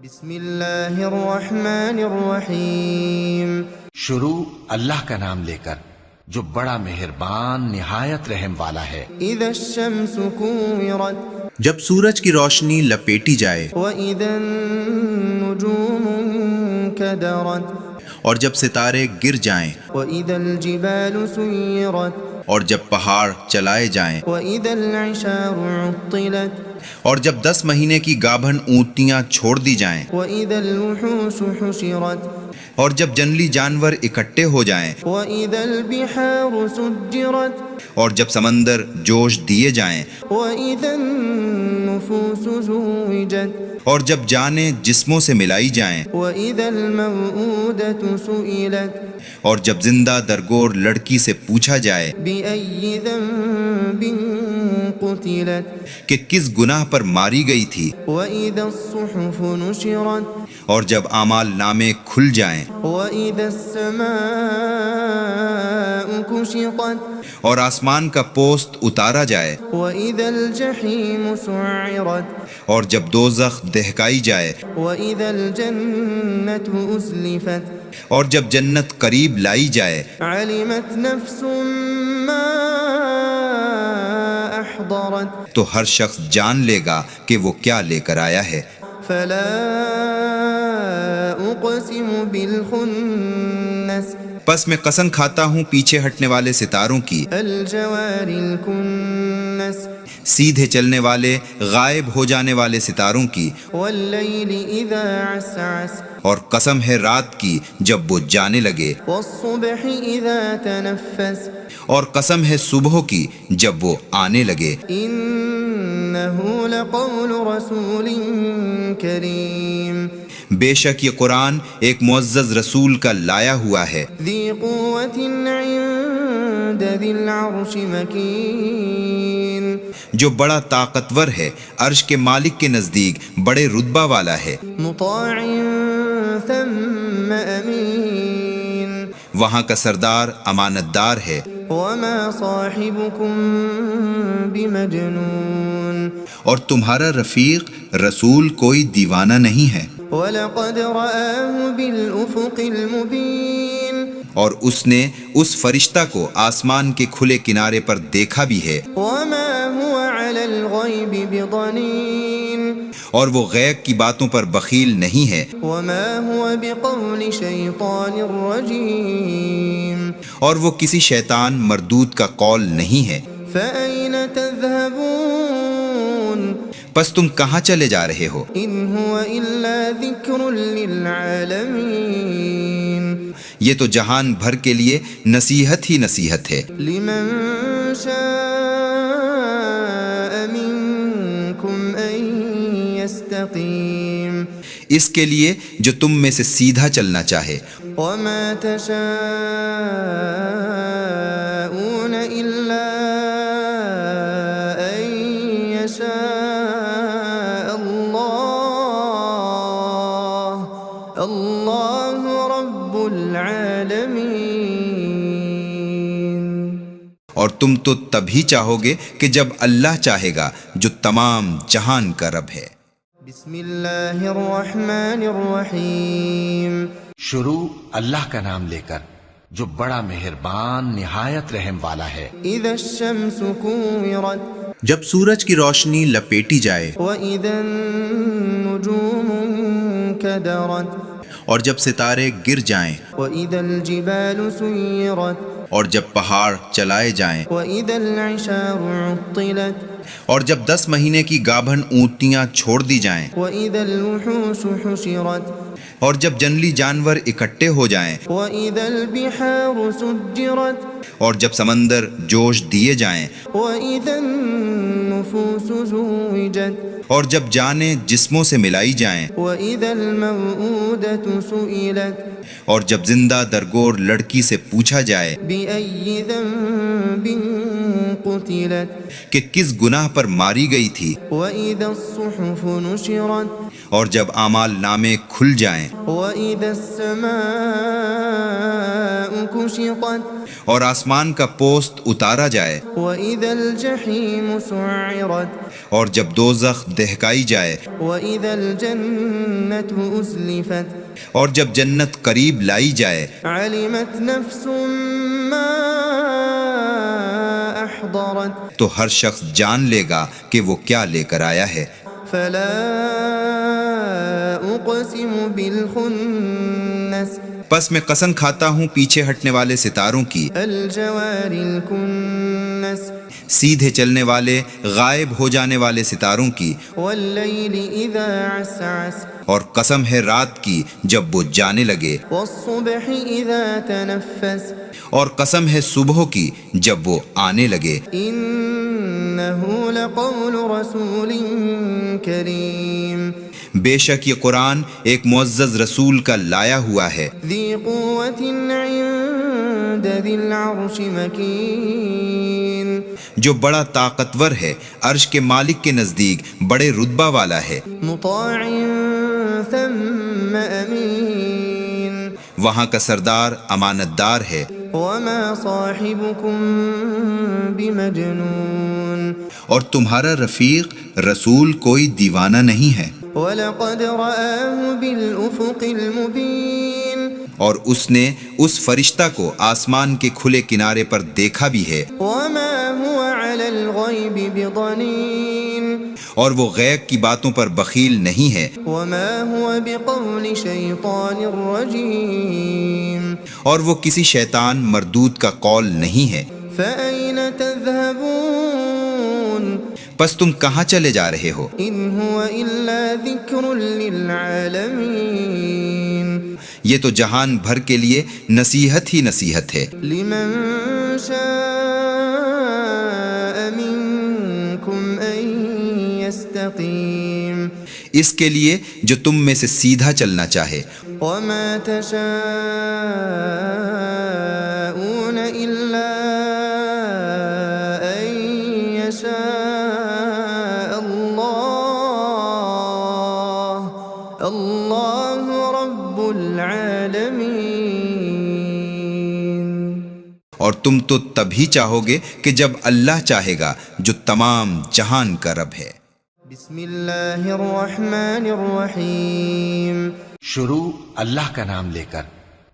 بسم اللہ الرحمن الرحیم۔ شروع اللہ کا نام لے کر جو بڑا مہربان نہایت رحم والا ہے۔ اذا الشمس كورت جب سورج کی روشنی لپیٹی جائے، واذا النجوم انكدرت اور جب ستارے گر جائیں، واذا الجبال سيرت اور جب پہاڑ چلائے جائیں، واذا العشار عطلت اور جب 10 مہینے کی گابھن اونٹنیاں چھوڑ دی جائیں، واذا الوحوش حشرت اور جب جنگلی جانور اکٹھے ہو جائیں، واذا البحار سجرت اور جب سمندر جوش دیے جائیں، واذا النفوس زوجت اور جب جانیں جسموں سے ملائی جائیں، واذا الموءودة سئلت اور جب زندہ درگور لڑکی سے پوچھا جائے بأي ذنب قتلت کہ کس گناہ پر ماری گئی تھی، وإذا الصحف نشرت اور جب اعمال نامے کھل جائیں وإذا السماء كشطت اور آسمان کا پوست اتارا جائے وإذا الجحيم سعرت اور جب دوزخ دہکائی جائے وإذا الجنة أزلفت اور جب جنت قریب لائی جائے، علمت نفس ما أحضرت تو ہر شخص جان لے گا کہ وہ کیا لے کر آیا ہے۔ فلا أقسم بالخنس پس میں قسم کھاتا ہوں پیچھے ہٹنے والے ستاروں کی، الجوار الكنس سیدھے چلنے والے غائب ہو جانے والے ستاروں کی، والليل إذا عسعس اور قسم ہے رات کی جب وہ جانے لگے، والصبح إذا تنفس اور قسم ہے صبح کی جب وہ آنے لگے۔ إنه لقول رسول كريم بے شک یہ قرآن ایک معزز رسول کا لایا ہوا ہے، ذي قوة عند ذي العرش مكين جو بڑا طاقتور ہے، عرش کے مالک کے نزدیک بڑے رتبہ والا ہے، مطاع ثم أمين وہاں کا سردار امانت دار ہے، وما صاحبكم بمجنون اور تمہارا رفیق رسول کوئی دیوانہ نہیں ہے، وَلَقَدْ رَآهُ بِالْأُفُقِ الْمُبِينِ اور اس نے اس فرشتہ کو آسمان کے کھلے کنارے پر دیکھا بھی ہے، وَمَا هُوَ عَلَى الْغَيْبِ بِضَنِينٍ اور وہ غیب کی باتوں پر بخیل نہیں ہے، وَمَا هُوَ بِقَوْلِ شَيْطَانٍ رَجِيمٍ اور وہ کسی شیطان مردود کا قول نہیں ہے۔ فَأَيْنَ تَذْهَبُونَ پس تم کہاں چلے جا رہے ہو؟ إِنْ هُوَ إِلَّا ذِكْرٌ لِلْعَالَمِينَ یہ تو جہان بھر کے لیے نصیحت ہی نصیحت ہے، لِمَنْ شَاءَ مِنْكُمْ أَنْ يَسْتَقِيمَ اس کے لیے جو تم میں سے سیدھا چلنا چاہے۔ وَمَا تَشَاءُونَ إِلَّا أَن يَشَاءَ اللَّهُ رَبُّ الْعَالَمِينَ اور تم تو تبھی چاہو گے کہ جب اللہ چاہے گا جو تمام جہان کا رب ہے۔ بسم اللہ الرحمن الرحیم۔ شروع اللہ کا نام لے کر جو بڑا مہربان نہایت رحم والا ہے۔ اذا الشمس كورت جب سورج کی روشنی لپیٹی جائے واذا النجوم انكدرت اور جب ستارے گر جائیں واذا الجبال سيرت اور جب پہاڑ چلائے جائیں واذا العشار عطلت اور جب 10 مہینے کی گابھن اونٹنیاں چھوڑ دی جائیں واذا الوحوش حشرت اور جب جنگلی جانور اکٹھے ہو جائیں واذا البحار سجرت اور جب سمندر جوش دیے جائیں واذا النفوس زوجت اور جب جانیں جسموں سے ملائی جائیں واذا الموءودة سئلت اور جب زندہ درگور لڑکی سے پوچھا جائے بأي ذنب قتلت کہ کس گناہ پر ماری گئی تھی، وإذا الصحف نشرت اور جب اعمال نامے کھل جائیں وإذا السماء كشطت اور آسمان کا پوست اتارا جائے، وإذا الجحيم سعرت اور جب دوزخ دہکائی جائے، وإذا الجنة أزلفت اور جب جنت قریب لائی جائے، علمت نفس ما أحضرت تو ہر شخص جان لے گا کہ وہ کیا لے کر آیا ہے۔ فلا أقسم بالخنس پس میں قسم کھاتا ہوں پیچھے ہٹنے والے ستاروں کی، الجوار الكنس سیدھے چلنے والے غائب ہو جانے والے ستاروں کی، والليل إذا عسعس اور قسم ہے رات کی جب وہ جانے لگے، والصبح إذا تنفس اور قسم ہے صبح کی جب وہ آنے لگے۔ إنه لقول رسول كريم بے شک یہ قرآن ایک معزز رسول کا لایا ہوا ہے، ذي قوة عند ذي العرش مكين جو بڑا طاقتور ہے، عرش کے مالک کے نزدیک بڑے رتبہ والا ہے، مطاع ثم أمين وہاں کا سردار امانت دار ہے، وما صاحبكم بمجنون اور تمہارا رفیق رسول کوئی دیوانہ نہیں ہے، وَلَقَدْ رَآهُ بِالْأُفُقِ الْمُبِينِ اور اس نے اس فرشتہ کو آسمان کے کھلے کنارے پر دیکھا بھی ہے، وَمَا هُوَ عَلَى الْغَيْبِ بِضَنِينٍ اور وہ غیب کی باتوں پر بخیل نہیں ہے، وَمَا هُوَ بِقَوْلِ شَيْطَانٍ رَجِيمٍ اور وہ کسی شیطان مردود کا قول نہیں ہے۔ فَأَيْنَ تَذْهَبُونَ پس تم کہاں چلے جا رہے ہو؟ إِنْ هُوَ إِلَّا ذِكْرٌ لِلْعَالَمِينَ یہ تو جہان بھر کے لیے نصیحت ہی نصیحت ہے، لِمَنْ شَاءَ مِنْكُمْ أَنْ يَسْتَقِيمَ اس کے لیے جو تم میں سے سیدھا چلنا چاہے، وَمَا تَشَاءُونَ إِلَّا أَنْ يَشَاءَ اللَّهُ رَبُّ الْعَالَمِينَ اور تم تو تبھی چاہو گے کہ جب اللہ چاہے گا جو تمام جہان کا رب ہے۔ بسم اللہ الرحمن الرحیم شروع اللہ کا نام لے کر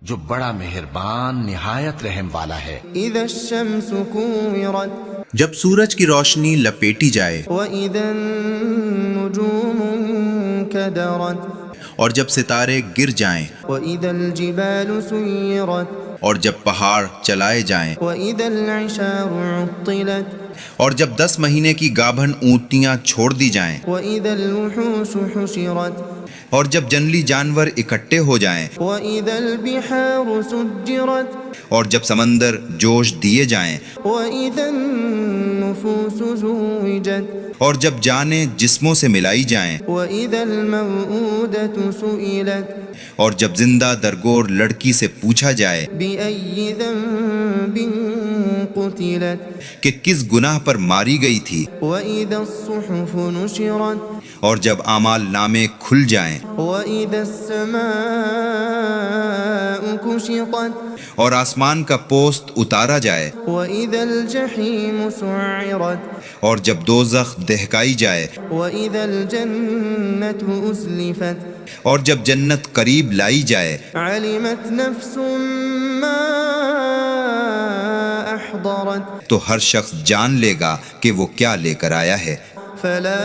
جو بڑا مہربان نہایت رحم والا ہے۔ اذا الشمس كورت جب سورج کی روشنی لپیٹی جائے، واذا النجوم انكدرت اور جب ستارے گر جائیں، واذا الجبال سيرت اور جب پہاڑ چلائے جائیں، واذا العشار عطلت اور جب 10 مہینے کی گابھن اونٹنیاں چھوڑ دی جائیں، واذا الوحوش حشرت اور جب جنگلی جانور اکٹھے ہو جائیں، واذا البحار سجرت اور جب سمندر جوش دیے جائیں، واذا النفوس زوجت اور جب جانیں جسموں سے ملائی جائیں، واذا الموءودة سئلت اور جب زندہ درگور لڑکی سے پوچھا جائے بأي ذنب قتلت کہ کس گناہ پر ماری گئی تھی، وإذا الصحف نشرت اور جب اعمال نامے کھل جائیں، وإذا السماء كشطت اور آسمان کا پوست اتارا جائے، وإذا الجحيم سعرت اور جب دوزخ دہکائی جائے، وإذا الجنة أزلفت اور جب جنت قریب لائی جائے، علمت نفس ما أحضرت تو ہر شخص جان لے گا کہ وہ کیا لے کر آیا ہے۔ فلا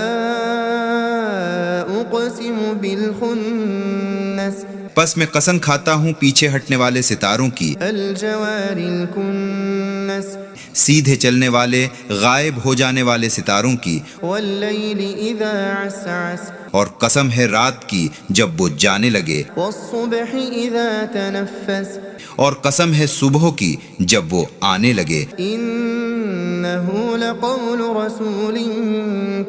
أقسم بالخنس پس میں قسم کھاتا ہوں پیچھے ہٹنے والے ستاروں کی، الجوار الكنس سیدھے چلنے والے غائب ہو جانے والے ستاروں کی، والليل إذا عسعس اور قسم ہے رات کی جب وہ جانے لگے، والصبح إذا تنفس اور قسم ہے صبح کی جب وہ آنے لگے۔ إنه لقول رسول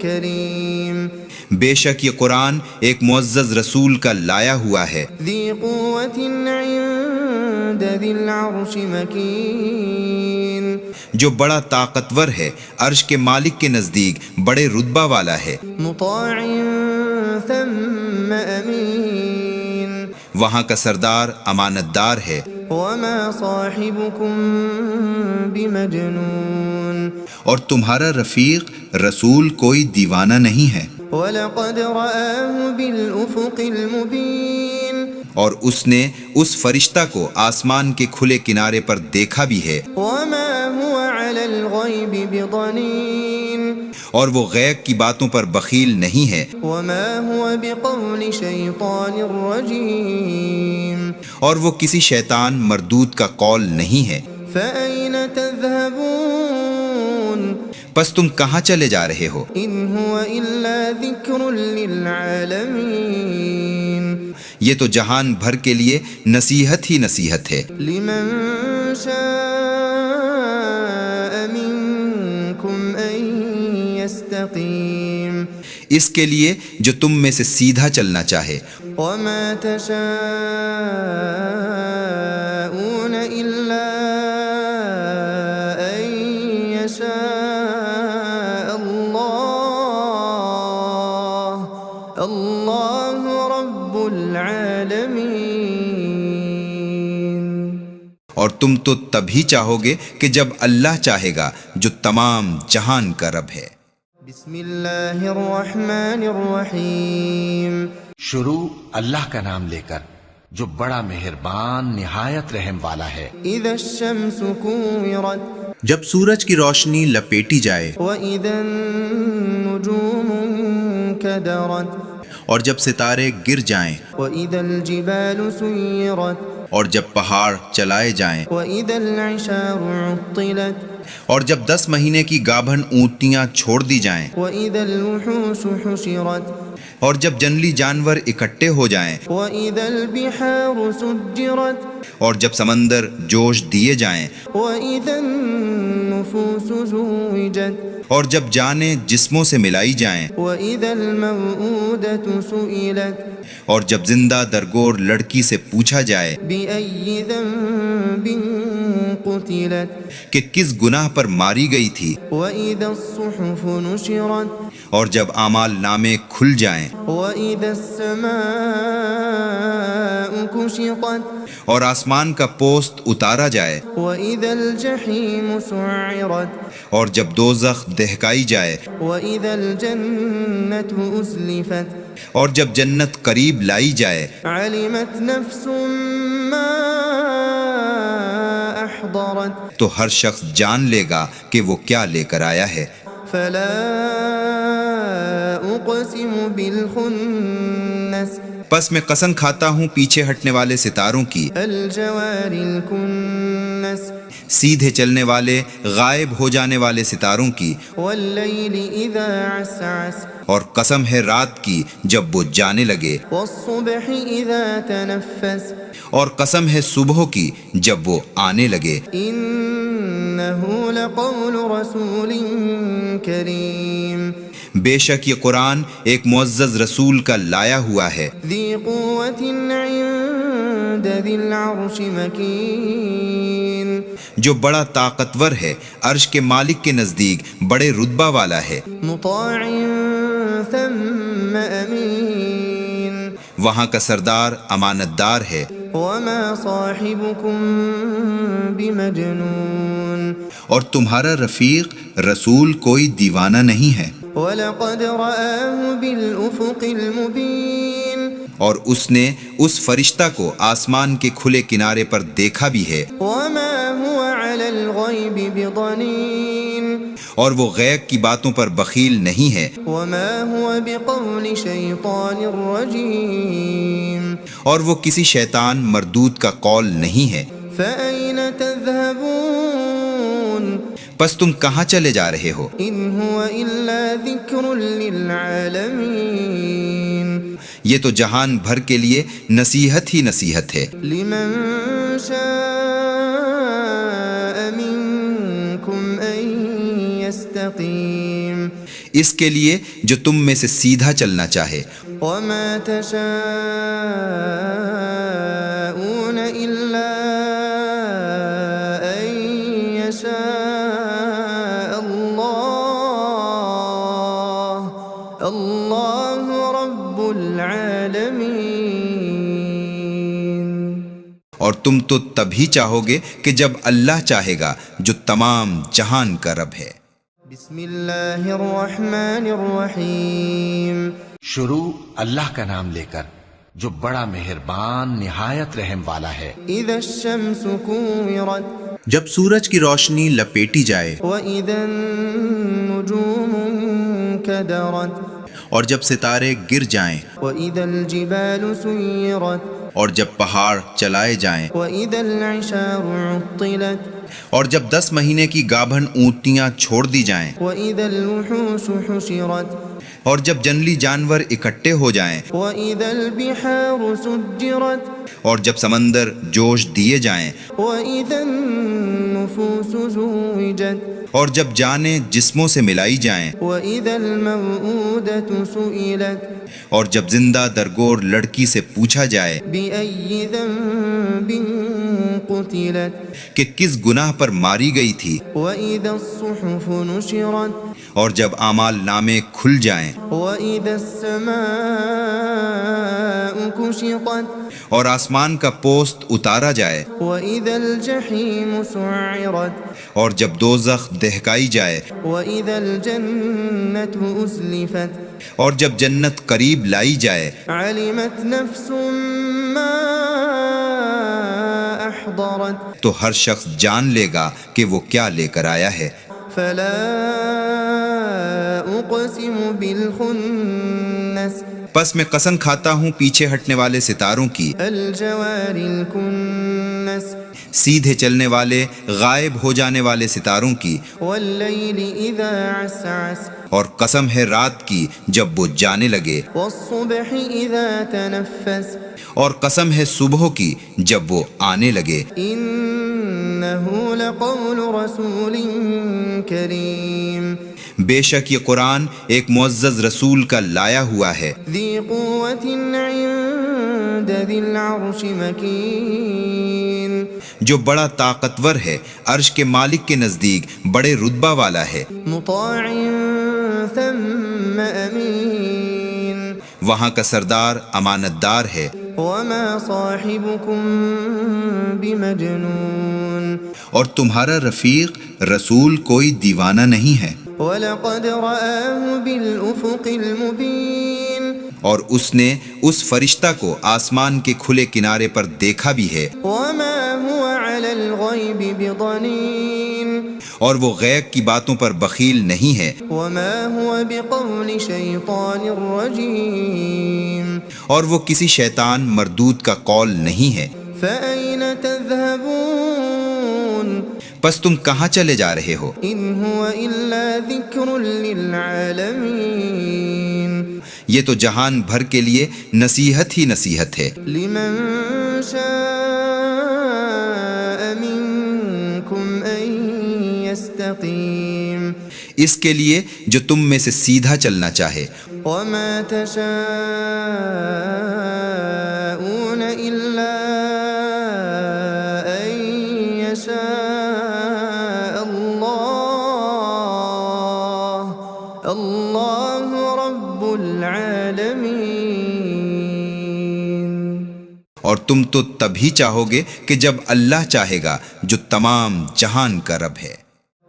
كريم بے شک یہ قرآن ایک معزز رسول کا لایا ہوا ہے، ذي قوة عند ذي العرش مكين جو بڑا طاقتور ہے، عرش کے مالک کے نزدیک بڑے رتبہ والا ہے، مطاع ثم أمين وہاں کا سردار امانت دار ہے، وما صاحبكم بمجنون اور تمہارا رفیق رسول کوئی دیوانہ نہیں ہے، وَلَقَدْ رَآهُ بِالْأُفُقِ الْمُبِينِ اور اس نے اس فرشتہ کو آسمان کے کھلے کنارے پر دیکھا بھی ہے، وَمَا هُوَ عَلَى الْغَيْبِ بِضَنِينٍ اور وہ غیب کی باتوں پر بخیل نہیں ہے، وَمَا هُوَ بِقَوْلِ شَيْطَانٍ رَجِيمٍ اور وہ کسی شیطان مردود کا قول نہیں ہے۔ فَأَيْنَ تَذْهَبُونَ پس تم کہاں چلے جا رہے ہو؟ إِنْ هُوَ إِلَّا ذِكْرٌ لِلْعَالَمِينَ یہ تو جہان بھر کے لیے نصیحت ہی نصیحت ہے، لِمَنْ شَاءَ مِنْكُمْ أَنْ يَسْتَقِيمَ اس کے لیے جو تم میں سے سیدھا چلنا چاہے۔ وَمَا تَشَاءُونَ إِلَّا أَنْ يَشَاءَ اللَّهُ رَبُّ الْعَالَمِينَ اور تم تو تبھی چاہو گے کہ جب اللہ چاہے گا جو تمام جہان کا رب ہے۔ بسم اللہ الرحمن الرحیم شروع اللہ کا نام لے کر جو بڑا مہربان نہایت رحم والا ہے۔ اذا الشمس كورت جب سورج کی روشنی لپیٹی جائے، واذا النجوم انكدرت اور جب ستارے گر جائیں، واذا الجبال سيرت اور جب پہاڑ چلائے جائیں، واذا العشار عطلت اور جب 10 مہینے کی گابھن اونٹنیاں چھوڑ دی جائیں، واذا الوحوش حشرت اور جب جنگلی جانور اکٹھے ہو جائیں، واذا البحار سجرت اور جب سمندر جوش دیے جائیں، واذا النفوس زوجت اور جب جانیں جسموں سے ملائی جائیں، واذا الموءودة سئلت اور جب زندہ درگور لڑکی سے پوچھا جائے بأي ذنب قتلت کہ کس گناہ پر ماری گئی تھی، وإذا الصحف نشرت اور جب اعمال نامے کھل جائیں، وإذا السماء كشطت اور آسمان کا پوست اتارا جائے، وإذا الجحيم سعرت اور جب دوزخ دہکائی جائے، وإذا الجنة أزلفت اور جب جنت قریب لائی جائے، علمت نفس ما أحضرت تو ہر شخص جان لے گا کہ وہ کیا لے کر آیا ہے۔ فلا أقسم بالخنس پس میں قسم کھاتا ہوں پیچھے ہٹنے والے ستاروں کی، الجوار الكنس سیدھے چلنے والے غائب ہو جانے والے ستاروں کی، والليل إذا عسعس اور قسم ہے رات کی جب وہ جانے لگے، والصبح إذا تنفس اور قسم ہے صبح کی جب وہ آنے لگے۔ إنه لقول رسول كريم بے شک یہ قرآن ایک معزز رسول کا لایا ہوا ہے، ذي قوة عند ذي العرش مكين جو بڑا طاقتور ہے، عرش کے مالک کے نزدیک بڑے رتبہ والا ہے، مطاع ثم أمين وہاں کا سردار امانت دار ہے۔ وما صاحبكم بمجنون اور تمہارا رفیق رسول کوئی دیوانہ نہیں ہے، وَلَقَدْ رَآهُ بِالْأُفُقِ الْمُبِينِ اور اس نے اس فرشتہ کو آسمان کے کھلے کنارے پر دیکھا بھی ہے، وَمَا هُوَ عَلَى الْغَيْبِ بِضَنِينٍ اور وہ غیب کی باتوں پر بخیل نہیں ہے، وَمَا هُوَ بِقَوْلِ شَيْطَانٍ رَجِيمٍ اور وہ کسی شیطان مردود کا قول نہیں ہے۔ فَأَيْنَ تَذْهَبُونَ پس تم کہاں چلے جا رہے ہو؟ إِنْ هُوَ إِلَّا ذِكْرٌ لِلْعَالَمِينَ یہ تو جہان بھر کے لیے نصیحت ہی نصیحت ہے، لِمَنْ شَاءَ مِنْكُمْ أَنْ يَسْتَقِيمَ اس کے لیے جو تم میں سے سیدھا چلنا چاہے۔ وَمَا تَشَاءُونَ إِلَّا أَنْ يَشَاءَ اللَّهُ رَبُّ الْعَالَمِينَ اور تم تو تبھی چاہو گے کہ جب اللہ چاہے گا جو تمام جہان کا رب ہے۔ بسم اللہ الرحمن الرحیم شروع اللہ کا نام لے کر جو بڑا مہربان نہایت رحم والا ہے۔ اذا الشمس كورت جب سورج کی روشنی لپیٹی جائے واذا النجوم انكدرت اور جب ستارے گر جائیں واذا الجبال سيرت اور جب پہاڑ چلائے جائیں واذا العشار عطلت اور جب 10 مہینے کی گابھن اونٹنیاں چھوڑ دی جائیں واذا الوحوش حشرت اور جب جنگلی جانور اکٹھے ہو جائیں واذا البحار سجرت اور جب سمندر جوش دیے جائیں واذا النفوس زوجت اور جب جانیں جسموں سے ملائی جائیں واذا الموءودة سئلت اور جب زندہ درگور لڑکی سے پوچھا جائے بأي ذنب قتلت کہ کس گناہ پر ماری گئی تھی وإذا الصحف نشرت اور جب اعمال نامے کھل جائیں وإذا السماء كشطت اور آسمان کا پوست اتارا جائے وإذا الجحيم سعرت اور جب دوزخ دہکائی جائے وإذا الجنة أزلفت اور جب جنت قریب لائی جائے علمت نفس ما أحضرت تو ہر شخص جان لے گا کہ وہ کیا لے کر آیا ہے۔ فلا أقسم بالخنس پس میں قسم کھاتا ہوں پیچھے ہٹنے والے ستاروں کی، الجوار الكنس سیدھے چلنے والے غائب ہو جانے والے ستاروں کی، والليل إذا عسعس اور قسم ہے رات کی جب وہ جانے لگے، والصبح إذا تنفس اور قسم ہے صبح کی جب وہ آنے لگے۔ إنه لقول رسول كريم بے شک یہ قرآن ایک معزز رسول کا لایا ہوا ہے، ذي قوة عند ذي العرش مكين جو بڑا طاقتور ہے، عرش کے مالک کے نزدیک بڑے رتبہ والا ہے، مطاع ثم أمين وہاں کا سردار امانت دار ہے، وما صاحبكم بمجنون اور تمہارا رفیق رسول کوئی دیوانہ نہیں ہے، وَلَقَدْ رَآهُ بِالْأُفُقِ الْمُبِينِ اور اس نے اس فرشتہ کو آسمان کے کھلے کنارے پر دیکھا بھی ہے، وَمَا هُوَ عَلَى الْغَيْبِ بِضَنِينٍ اور وہ غیب کی باتوں پر بخیل نہیں ہے، وَمَا هُوَ بِقَوْلِ شَيْطَانٍ رَجِيمٍ اور وہ کسی شیطان مردود کا قول نہیں ہے۔ فَأَيْنَ تَذْهَبُونَ پس تم کہاں چلے جا رہے ہو؟ إِنْ هُوَ إِلَّا ذِكْرٌ لِلْعَالَمِينَ یہ تو جہان بھر کے لیے نصیحت ہی نصیحت ہے، لِمَنْ شَاءَ مِنْكُمْ أَنْ يَسْتَقِيمَ اس کے لیے جو تم میں سے سیدھا چلنا چاہے۔ وَمَا تَشَاءُونَ إِلَّا أَنْ يَشَاءَ اللَّهُ رَبُّ الْعَالَمِينَ اور تم تو تبھی چاہو گے کہ جب اللہ چاہے گا جو تمام جہان کا رب ہے۔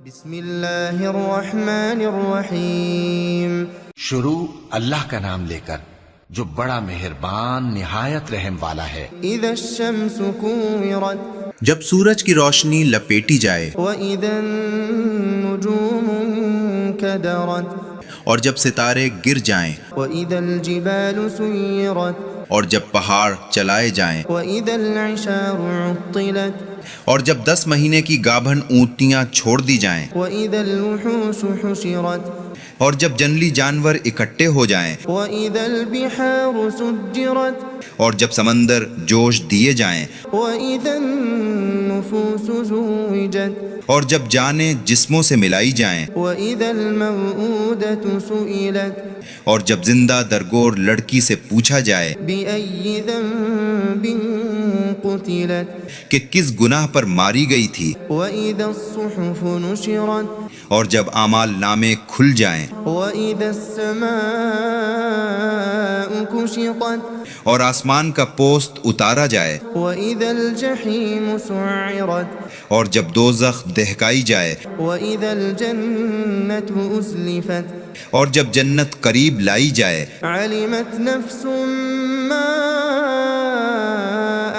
بسم اللہ الرحمن الرحیم شروع اللہ کا نام لے کر جو بڑا مہربان نہایت رحم والا ہے۔ اذا الشمس كورت جب سورج کی روشنی لپیٹی جائے واذا النجوم انكدرت اور جب ستارے گر جائیں واذا الجبال سيرت اور جب پہاڑ چلائے جائیں واذا العشار عطلت اور جب 10 مہینے کی گابھن اونٹنیاں چھوڑ دی جائیں واذا الوحوش حشرت اور جب جنگلی جانور اکٹھے ہو جائیں واذا البحار سجرت اور جب سمندر جوش دیے جائیں واذا النفوس زوجت اور جب جانیں جسموں سے ملائی جائیں واذا الموءودة سئلت اور جب زندہ درگور لڑکی سے پوچھا جائے بأي ذنب قتلت کہ کس گناہ پر ماری گئی تھی، وإذا الصحف نشرت اور جب اعمال نامے کھل جائیں، وإذا السماء كشطت اور آسمان کا پوست اتارا جائے، وإذا الجحيم سعرت اور جب دوزخ دہکائی جائے، وإذا الجنة أزلفت اور جب جنت قریب لائی جائے، علمت نفس ما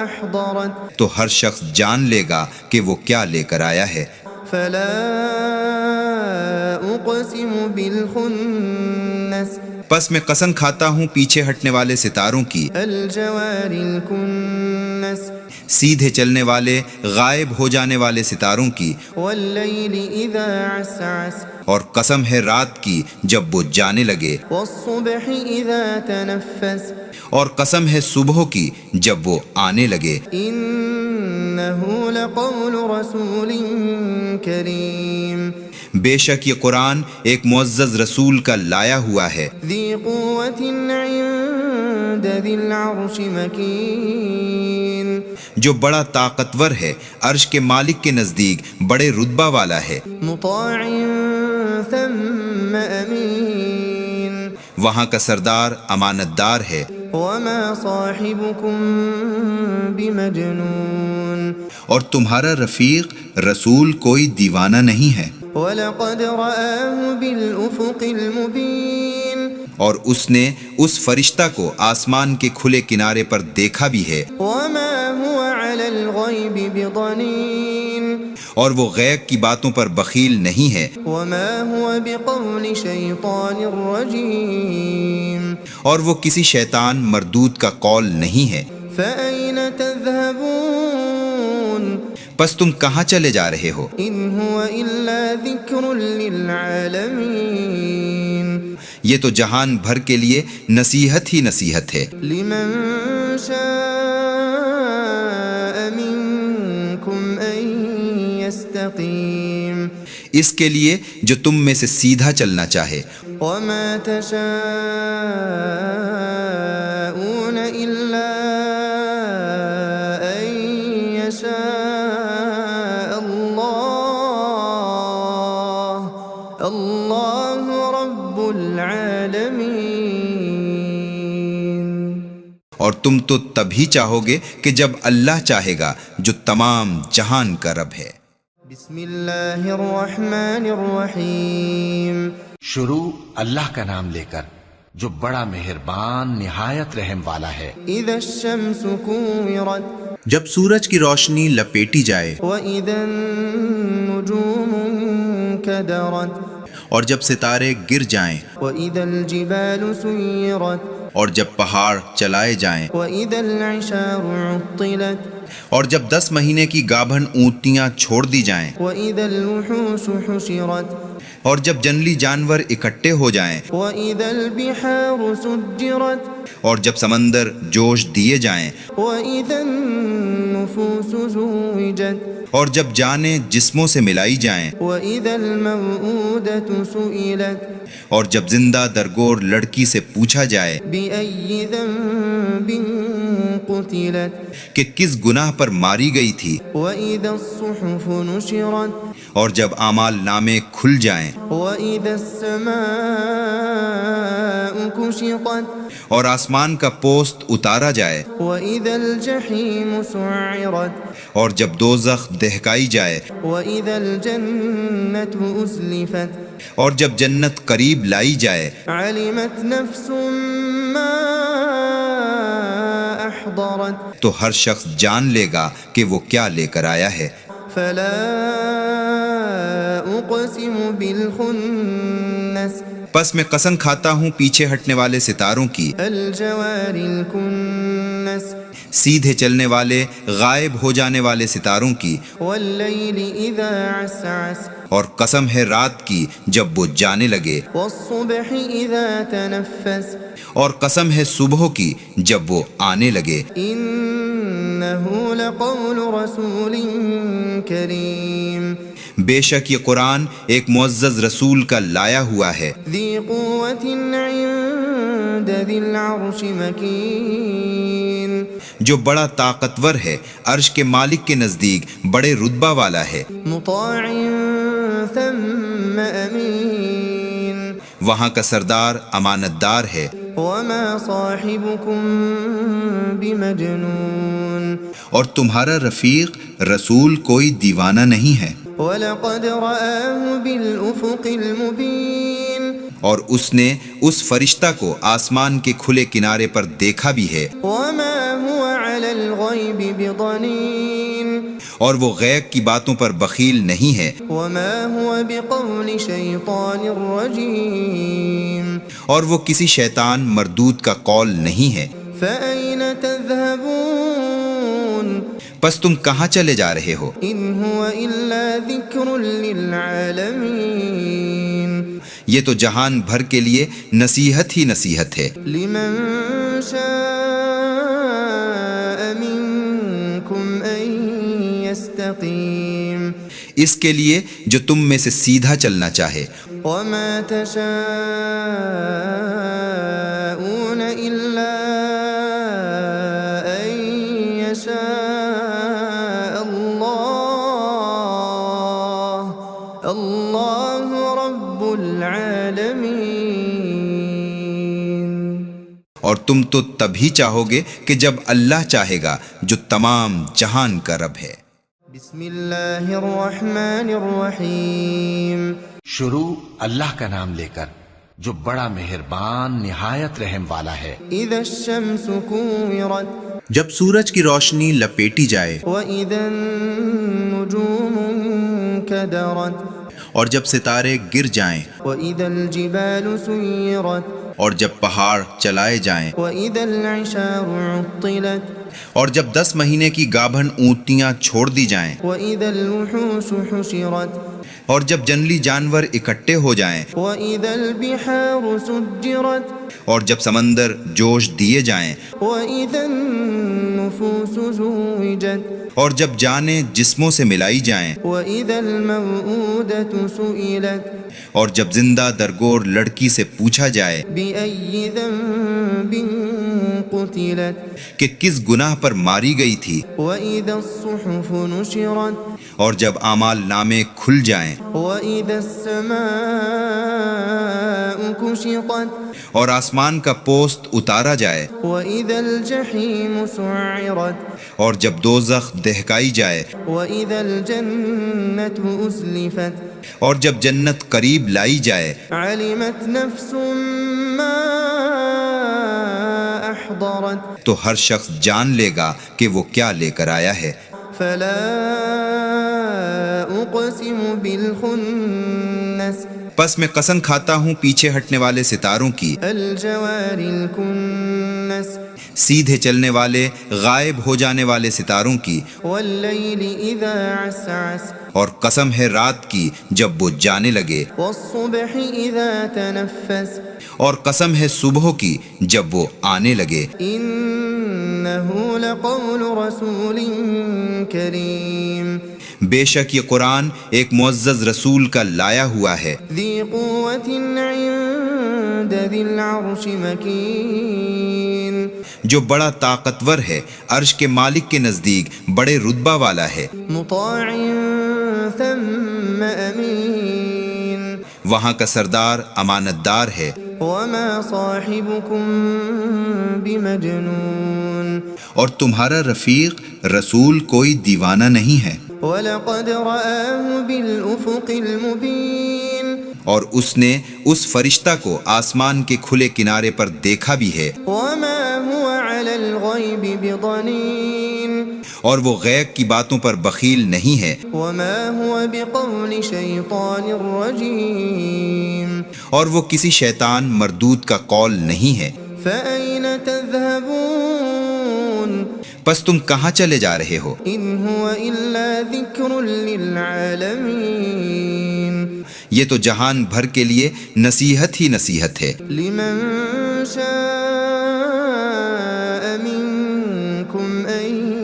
أحضرت تو ہر شخص جان لے گا کہ وہ کیا لے کر آیا ہے۔ فلا أقسم بالخنس پس میں قسم کھاتا ہوں پیچھے ہٹنے والے ستاروں کی، الجوار الكنس سیدھے چلنے والے غائب ہو جانے والے ستاروں کی، والليل إذا عسعس اور قسم ہے رات کی جب وہ جانے لگے، والصبح إذا تنفس اور قسم ہے صبح کی جب وہ آنے لگے۔ إنه لقول رسول كريم بے شک یہ قرآن ایک معزز رسول کا لایا ہوا ہے، ذي قوة عند ذي العرش مكين جو بڑا طاقتور ہے، عرش کے مالک کے نزدیک بڑے رتبہ والا ہے، مطاع ثم أمين وہاں کا سردار امانت دار ہے، وما صاحبكم بمجنون اور تمہارا رفیق رسول کوئی دیوانہ نہیں ہے، وَلَقَدْ رَآهُ بِالْأُفُقِ الْمُبِينِ اور اس نے اس فرشتہ کو آسمان کے کھلے کنارے پر دیکھا بھی ہے، وَمَا هُوَ عَلَى الْغَيْبِ بِضَنِينٍ اور وہ غیب کی باتوں پر بخیل نہیں ہے، وَمَا هُوَ بِقَوْلِ شَيْطَانٍ رَجِيمٍ اور وہ کسی شیطان مردود کا قول نہیں ہے۔ فَأَيْنَ تَذْهَبُونَ پس تم کہاں چلے جا رہے ہو؟ إِنْ هُوَ إِلَّا ذِكْرٌ لِلْعَالَمِينَ یہ تو جہان بھر کے لیے نصیحت ہی نصیحت ہے، لِمَنْ شَاءَ مِنْكُمْ أَنْ يَسْتَقِيمَ اس کے لیے جو تم میں سے سیدھا چلنا چاہے۔ وَمَا تَشَاءُونَ إِلَّا أَن يَشَاءَ اللَّهُ رَبُّ الْعَالَمِينَ اور تم تو تبھی چاہو گے کہ جب اللہ چاہے گا جو تمام جہان کا رب ہے۔ بسم اللہ الرحمن الرحیم شروع اللہ کا نام لے کر جو بڑا مہربان نہایت رحم والا ہے۔ اذا الشمس كورت جب سورج کی روشنی لپیٹی جائے، واذا النجوم انكدرت اور جب ستارے گر جائیں، واذا الجبال سيرت اور جب پہاڑ چلائے جائیں، واذا العشار عطلت اور جب 10 مہینے کی گابھن اونٹنیاں چھوڑ دی جائیں، واذا الوحوش حشرت اور جب جنگلی جانور اکٹھے ہو جائیں، واذا البحار سجرت اور جب سمندر جوش دیے جائیں، واذا النفوس زوجت اور جب جانیں جسموں سے ملائی جائیں، واذا الموءودة سئلت اور جب زندہ درگور لڑکی سے پوچھا جائے بأي ذنب قتلت کہ کس گناہ پر ماری گئی تھی، وإذا الصحف نشرت اور جب اعمال نامے کھل جائیں، وإذا السماء كشطت اور آسمان کا پوست اتارا جائے، وإذا الجحيم سعرت اور جب دوزخ دہکائی جائے، وإذا الجنة أزلفت اور جب جنت قریب لائی جائے، علمت نفس ما أحضرت تو ہر شخص جان لے گا کہ وہ کیا لے کر آیا ہے۔ فلا أقسم بالخنس پس میں قسم کھاتا ہوں پیچھے ہٹنے والے ستاروں کی، الجوار الكنس سیدھے چلنے والے غائب ہو جانے والے ستاروں کی، والليل إذا عسعس اور قسم ہے رات کی جب وہ جانے لگے، والصبح إذا تنفس اور قسم ہے صبح کی جب وہ آنے لگے۔ إنه لقول رسول كريم بے شک یہ قرآن ایک معزز رسول کا لایا ہوا ہے، ذي قوة عند ذي العرش مكين جو بڑا طاقتور ہے، عرش کے مالک کے نزدیک بڑے رتبہ والا ہے، مطاع ثم امین وہاں کا سردار امانت دار ہے، وما صاحبكم بمجنون اور تمہارا رفیق رسول کوئی دیوانہ نہیں ہے، وَلَقَدْ رَآهُ بِالْأُفُقِ الْمُبِينِ اور اس نے اس فرشتہ کو آسمان کے کھلے کنارے پر دیکھا بھی ہے، وَمَا هُوَ عَلَى الْغَيْبِ بِضَنِينٍ اور وہ غیب کی باتوں پر بخیل نہیں ہے، وَمَا هُوَ بِقَوْلِ شَيْطَانٍ رَجِيمٍ اور وہ کسی شیطان مردود کا قول نہیں ہے۔ فَأَيْنَ تَذْهَبُونَ پس تم کہاں چلے جا رہے ہو؟ إِنْ هُوَ إِلَّا ذِكْرٌ لِلْعَالَمِينَ یہ تو جہان بھر کے لیے نصیحت ہی نصیحت ہے، لِمَنْ شَاءَ مِنْكُمْ أَنْ يَسْتَقِيمَ اس کے لیے جو تم میں سے سیدھا چلنا چاہے، وَمَا تَشَاءُونَ إِلَّا أَنْ يَشَاءَ اللَّهُ رَبُّ الْعَالَمِينَ اور تم تو تبھی چاہو گے کہ جب اللہ چاہے گا جو تمام جہان کا رب ہے۔ بسم اللہ الرحمن الرحیم شروع اللہ کا نام لے کر جو بڑا مہربان نہایت رحم والا ہے۔ اذا الشمس كورت جب سورج کی روشنی لپیٹی جائے، واذا النجوم انكدرت اور جب ستارے گر جائیں، واذا الجبال سيرت اور جب پہاڑ چلائے جائیں، واذا العشار عطلت اور جب 10 مہینے کی گابھن اونٹنیاں چھوڑ دی جائیں، واذا الوحوش حشرت اور جب جنگلی جانور اکٹھے ہو جائیں، واذا البحار سجرت اور جب سمندر جوش دیے جائیں، واذا النفوس زوجت اور جب جانیں جسموں سے ملائی جائیں، واذا الموءودة سئلت اور جب زندہ درگور لڑکی سے پوچھا جائے بأي ذنب قتلت کہ کس گناہ پر ماری گئی تھی، وإذا الصحف نشرت اور جب اعمال نامے کھل جائیں، وإذا السماء كشطت اور آسمان کا پوست اتارا جائے، وإذا الجحيم سعرت اور جب دوزخ دہکائی جائے، وإذا الجنة أزلفت اور جب جنت قریب لائی جائے، علمت نفس ما أحضرت تو ہر شخص جان لے گا کہ وہ کیا لے کر آیا ہے۔ فلا أقسم بالخنس پس میں قسم کھاتا ہوں پیچھے ہٹنے والے ستاروں کی، الجوار الكنس سیدھے چلنے والے غائب ہو جانے والے ستاروں کی، والليل إذا عسعس اور قسم ہے رات کی جب وہ جانے لگے، والصبح إذا تنفس اور قسم ہے صبح کی جب وہ آنے لگے۔ إنه لقول رسول كريم بے شک یہ قرآن ایک معزز رسول کا لایا ہوا ہے، ذي قوة عند ذي العرش مكين جو بڑا طاقتور ہے، عرش کے مالک کے نزدیک بڑے رتبہ والا ہے، مطاع ثم أمين وہاں کا سردار امانت دار ہے، وما صاحبكم بمجنون اور تمہارا رفیق رسول کوئی دیوانہ نہیں ہے، وَلَقَدْ رَآهُ بِالْأُفُقِ الْمُبِينِ اور اس نے اس فرشتہ کو آسمان کے کھلے کنارے پر دیکھا بھی ہے، وَمَا هُوَ عَلَى الْغَيْبِ بِضَنِينٍ اور وہ غیب کی باتوں پر بخیل نہیں ہے، وَمَا هُوَ بِقَوْلِ شَيْطَانٍ رَجِيمٍ اور وہ کسی شیطان مردود کا قول نہیں ہے۔ فَأَيْنَ تَذْهَبُونَ پس تم کہاں چلے جا رہے ہو؟ إِنْ هُوَ إِلَّا ذِكْرٌ لِلْعَالَمِينَ یہ تو جہان بھر کے لیے نصیحت ہی نصیحت ہے، لِمَنْ شَاءَ مِنْكُمْ أَنْ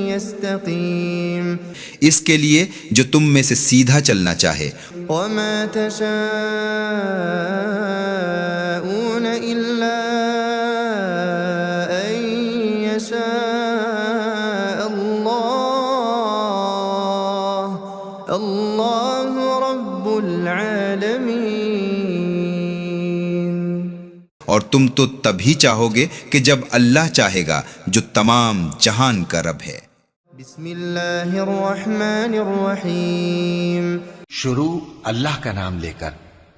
يَسْتَقِيمَ اس کے لیے جو تم میں سے سیدھا چلنا چاہے، وَمَا تَشَاءُونَ إِلَّا أَنْ يَشَاءَ اللہ اللہ رب العالمین۔ اور تم تو تبھی چاہو گے کہ جب اللہ چاہے گا جو تمام جہان کا رب ہے۔ بسم اللہ الرحمن الرحیم۔ شروع اللہ کا نام لے کر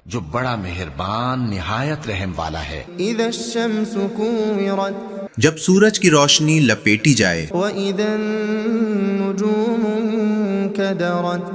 جو بڑا مہربان نہایت رحم والا ہے۔ اذا الشمس كورت جب سورج کی روشنی لپیٹی جائے، واذا النجوم انكدرت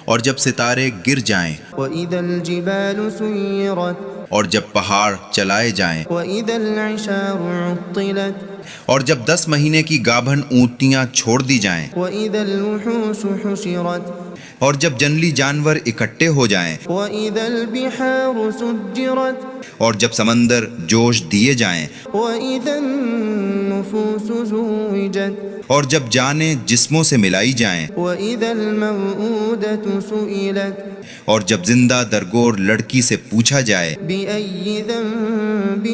اور جب ستارے گر جائیں، واذا الجبال سيرت اور جب پہاڑ چلائے جائیں، واذا العشار عطلت اور جب 10 مہینے کی گابھن اونٹنیاں چھوڑ دی جائیں، واذا الوحوش حشرت اور جب جنگلی جانور اکٹھے ہو جائیں، واذا البحار سجرت اور جب سمندر جوش دیے جائیں، واذا النفوس زوجت اور جب جانیں جسموں سے ملائی جائیں، واذا الموءودة سئلت اور جب زندہ درگور لڑکی سے پوچھا جائے بأي ذنب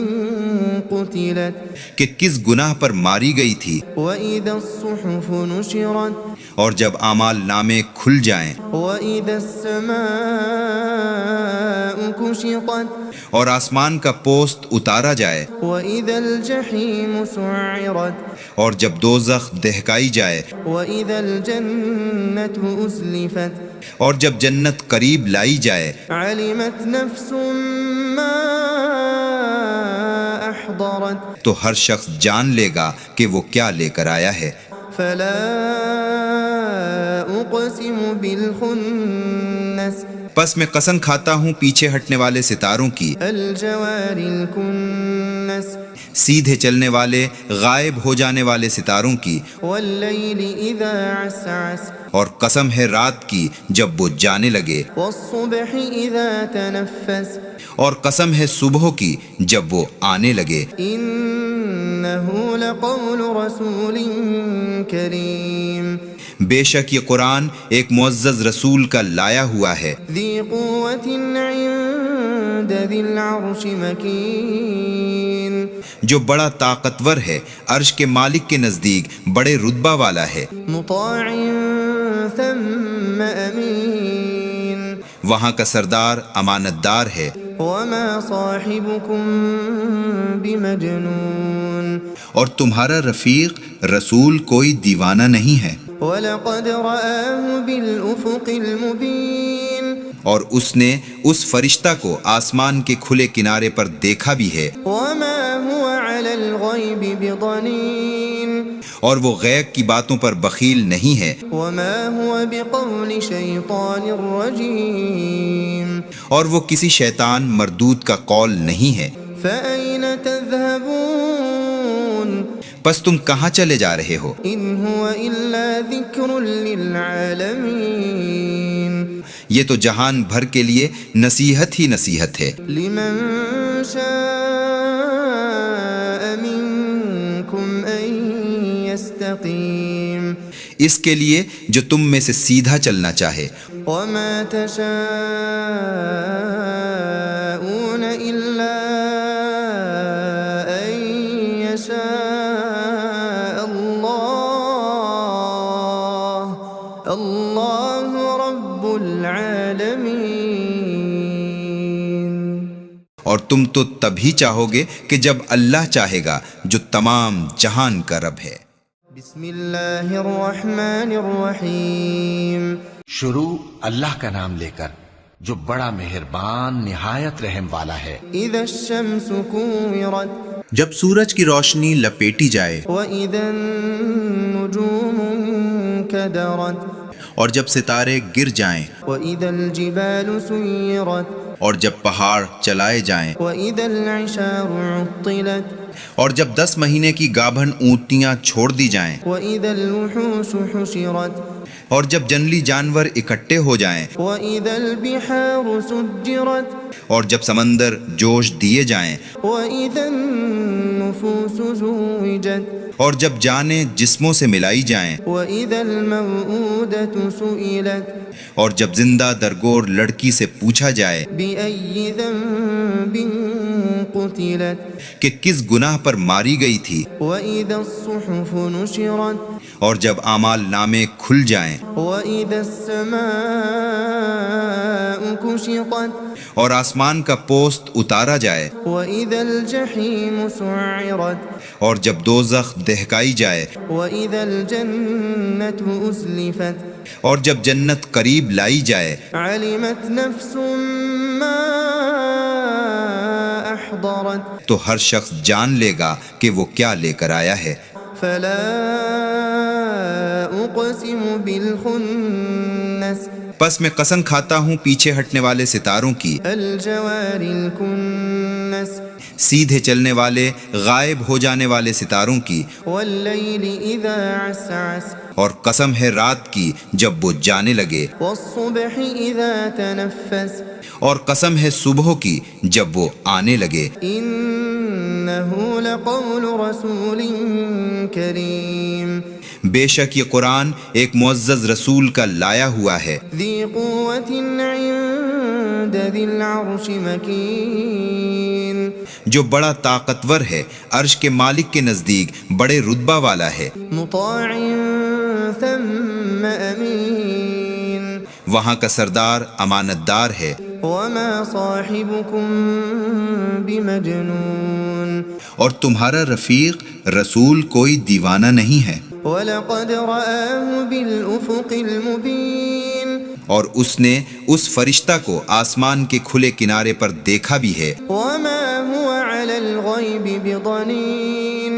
قتلت کہ کس گناہ پر ماری گئی تھی، وإذا الصحف نشرت اور جب اعمال نامے کھل جائیں وإذا السماء كشطت اور آسمان کا پوست اتارا جائے، وإذا الجحيم سعرت اور جب دوزخ دہکائی جائے، وإذا الجنة أزلفت اور جب جنت قریب لائی جائے، علمت نفس ما أحضرت تو ہر شخص جان لے گا کہ وہ کیا لے کر آیا ہے۔ فلا أقسم بالخنس پس میں قسم کھاتا ہوں پیچھے ہٹنے والے ستاروں کی، الجوار الكنس سیدھے چلنے والے غائب ہو جانے والے ستاروں کی، والليل إذا عسعس اور قسم ہے رات کی جب وہ جانے لگے، والصبح إذا تنفس اور قسم ہے صبح کی جب وہ آنے لگے۔ إنه لقول رسول كريم بے شک یہ قرآن ایک معزز رسول کا لایا ہوا ہے، ذي قوة عند ذي العرش مكين جو بڑا طاقتور ہے، عرش کے مالک کے نزدیک بڑے رتبہ والا ہے، مطاع ثم أمين وہاں کا سردار امانت دار ہے، وما صاحبكم بمجنون اور تمہارا رفیق رسول کوئی دیوانہ نہیں ہے، وَلَقَدْ رَآهُ بِالْأُفُقِ الْمُبِينِ اور اس نے اس فرشتہ کو آسمان کے کھلے کنارے پر دیکھا بھی ہے، وَمَا هُوَ عَلَى الْغَيْبِ بِضَنِينٍ اور وہ غیب کی باتوں پر بخیل نہیں ہے، وَمَا هُوَ بِقَوْلِ شَيْطَانٍ رَجِيمٍ اور وہ کسی شیطان مردود کا قول نہیں ہے۔ فَأَيْنَ تَذْهَبُونَ پس تم کہاں چلے جا رہے ہو؟ إِنْ هُوَ إِلَّا ذِكْرٌ لِلْعَالَمِينَ یہ تو جہان بھر کے لیے نصیحت ہی نصیحت ہے، لِمَنْ شَاءَ مِنْكُمْ أَنْ يَسْتَقِيمَ اس کے لیے جو تم میں سے سیدھا چلنا چاہے۔ وَمَا تَشَاءُونَ إِلَّا أَنْ يَشَاءَ اللَّهُ رَبُّ الْعَالَمِينَ۔ اور تم تو تبھی چاہو گے کہ جب اللہ چاہے گا جو تمام جہان کا رب ہے۔ بسم اللہ الرحمن الرحیم۔ شروع اللہ کا نام لے کر جو بڑا مہربان نہایت رحم والا ہے۔ اذا الشمس كورت جب سورج کی روشنی لپیٹی جائے، واذا النجوم انكدرت اور جب ستارے گر جائیں، واذا الجبال سيرت اور جب پہاڑ چلائے جائیں، واذا العشار عطلت اور جب 10 مہینے کی گابھن اونٹنیاں چھوڑ دی جائیں، واذا الوحوش حشرت اور جب جنگلی جانور اکٹھے ہو جائیں، واذا البحار سجرت اور جب سمندر جوش دیے جائیں، واذا النفوس زوجت اور جب جانیں جسموں سے ملائی جائیں، واذا الموءودة سئلت اور جب زندہ درگور لڑکی سے پوچھا جائے بأي ذنب قتلت کہ کس گناہ پر ماری گئی تھی، وإذا الصحف نشرت اور جب اعمال نامے کھل جائیں، وإذا السماء كشطت اور آسمان کا پوست اتارا جائے، وإذا الجحيم سعرت اور جب دوزخ دہکائی جائے، وإذا الجنة أزلفت اور جب جنت قریب لائی جائے، علمت نفس ما أحضرت تو ہر شخص جان لے گا کہ وہ کیا لے کر آیا ہے۔ فلا أقسم بالخنس پس میں قسم کھاتا ہوں پیچھے ہٹنے والے ستاروں کی، الجوار الكنس سیدھے چلنے والے غائب ہو جانے والے ستاروں کی، والليل إذا عسعس اور قسم ہے رات کی جب وہ جانے لگے، والصبح إذا تنفس اور قسم ہے صبح کی جب وہ آنے لگے۔ إنه لقول رسول كريم بے شک یہ قرآن ایک معزز رسول کا لایا ہوا ہے، ذي قوة عند ذي العرش مكين جو بڑا طاقتور ہے، عرش کے مالک کے نزدیک بڑے رتبہ والا ہے، مطاع ثم أمين وہاں کا سردار امانت دار ہے، وما صاحبكم بمجنون اور تمہارا رفیق رسول کوئی دیوانہ نہیں ہے، ولقد رآه بالأفق المبين اور اس نے اس فرشتہ کو آسمان کے کھلے کنارے پر دیکھا بھی ہے، وما هو على الغيب بضنين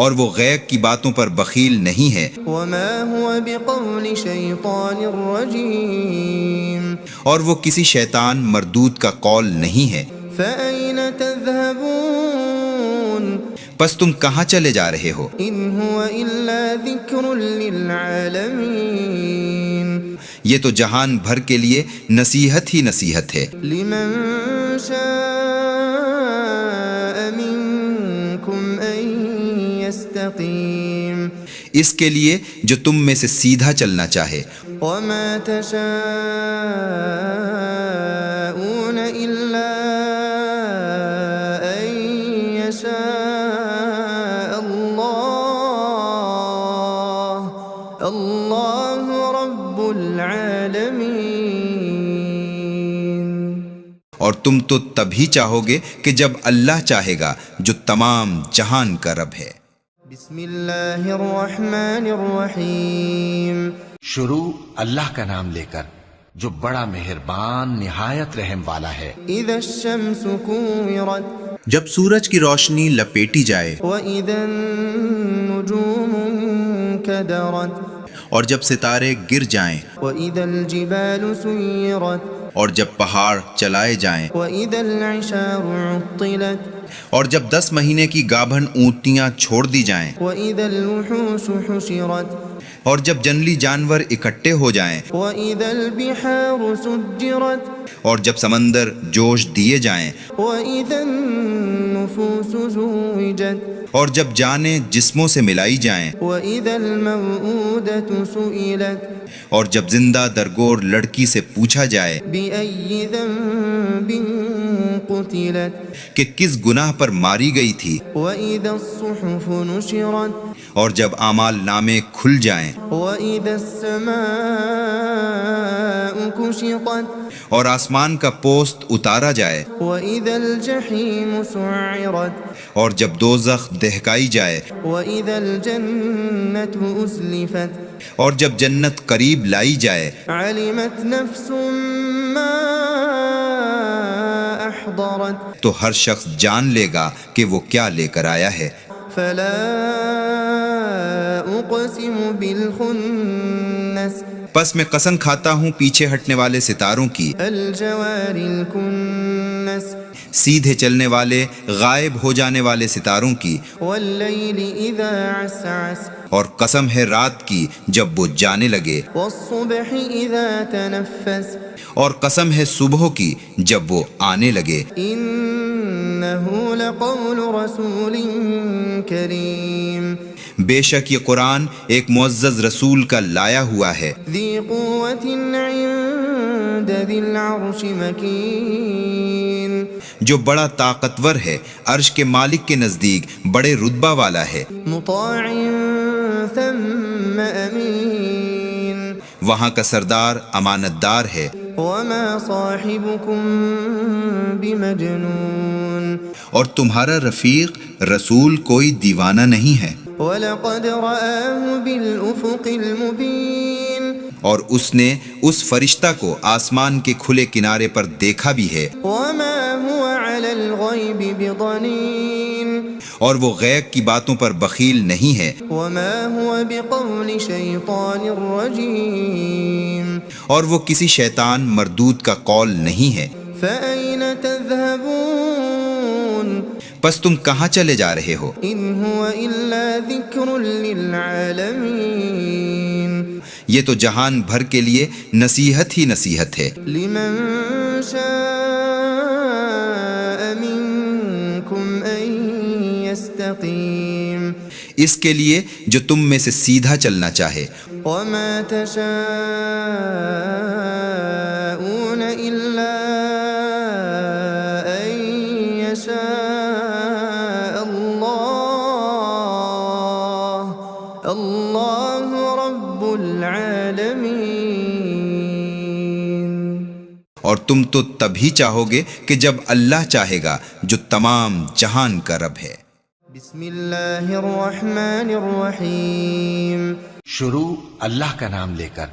اور وہ غیب کی باتوں پر بخیل نہیں ہے، وما هو بقول شيطان رجيم اور وہ کسی شیطان مردود کا قول نہیں ہے۔ فأين تذهبون پس تم کہاں چلے جا رہے ہو؟ إن هو إلا ذكر للعالمين یہ تو جہان بھر کے لیے نصیحت ہی نصیحت ہے، لمن شاء منكم أن يستقيم اس کے لیے جو تم میں سے سیدھا چلنا چاہے، وما تشاءون إلا أن يشاء الله رب العالمين اور تم تو تبھی چاہو گے کہ جب اللہ چاہے گا جو تمام جہان کا رب ہے۔ بسم اللہ الرحمن الرحیم شروع اللہ کا نام لے کر جو بڑا مہربان نہایت رحم والا ہے۔ اذا الشمس كورت جب سورج کی روشنی لپیٹی جائے، واذا النجوم انكدرت اور جب ستارے گر جائیں، واذا الجبال سيرت اور جب پہاڑ چلائے جائیں، واذا العشار عطلت اور جب 10 مہینے کی گابھن اونٹنیاں چھوڑ دی جائیں، واذا الوحوش حشرت اور جب جنگلی جانور اکٹھے ہو جائیں، واذا البحار سجرت اور جب سمندر جوش دیے جائیں، واذا النفوس زوجت اور جب جانیں جسموں سے ملائی جائیں، واذا الموءودة سئلت اور جب زندہ درگور لڑکی سے پوچھا جائے بأي ذنب قتلت کہ کس گناہ پر ماری گئی تھی، وإذا الصحف نشرت اور جب اعمال نامے کھل جائیں، وإذا السماء كشطت اور آسمان کا پوست اتارا جائے، وإذا الجحيم سعرت اور جب دوزخ دہکائی جائے، وإذا الجنة أزلفت اور جب جنت قریب لائی جائے، علمت نفس ما أحضرت تو ہر شخص جان لے گا کہ وہ کیا لے کر آیا ہے۔ فلا أقسم بالخنس پس میں قسم کھاتا ہوں پیچھے ہٹنے والے ستاروں کی، الجوار الكنس سیدھے چلنے والے غائب ہو جانے والے ستاروں کی، والليل إذا عسعس اور قسم ہے رات کی جب وہ جانے لگے، والصبح إذا تنفس اور قسم ہے صبح کی جب وہ آنے لگے۔ إنه لقول رسول كريم بے شک یہ قرآن ایک معزز رسول کا لایا ہوا ہے، ذي قوة عند ذي العرش مكين جو بڑا طاقتور ہے، عرش کے مالک کے نزدیک بڑے رتبہ والا ہے، مطاع ثم امین وہاں کا سردار امانت دار ہے، وما صاحبكم بمجنون اور تمہارا رفیق رسول کوئی دیوانہ نہیں ہے، وَلَقَدْ رَآهُ بِالْأُفُقِ الْمُبِينِ اور اس نے اس فرشتہ کو آسمان کے کھلے کنارے پر دیکھا بھی ہے، وَمَا هُوَ عَلَى الْغَيْبِ بِضَنِينٍ اور وہ غیب کی باتوں پر بخیل نہیں ہے، وَمَا هُوَ بِقَوْلِ شَيْطَانٍ رَجِيمٍ اور وہ کسی شیطان مردود کا قول نہیں ہے۔ فَأَيْنَ تَذْهَبُونَ پس تم کہاں چلے جا رہے ہو؟ إِنْ هُوَ إِلَّا ذِكْرٌ لِلْعَالَمِينَ یہ تو جہان بھر کے لیے نصیحت ہی نصیحت ہے، لِمَنْ شَاءَ مِنْكُمْ أَنْ يَسْتَقِيمَ اس کے لیے جو تم میں سے سیدھا چلنا چاہے۔ وَمَا تَشَاءُونَ إِلَّا أَن يَشَاءَ اللَّهُ رَبُّ الْعَالَمِينَ اور تم تو تبھی چاہو گے کہ جب اللہ چاہے گا جو تمام جہان کا رب ہے۔ بسم اللہ الرحمن الرحیم شروع اللہ کا نام لے کر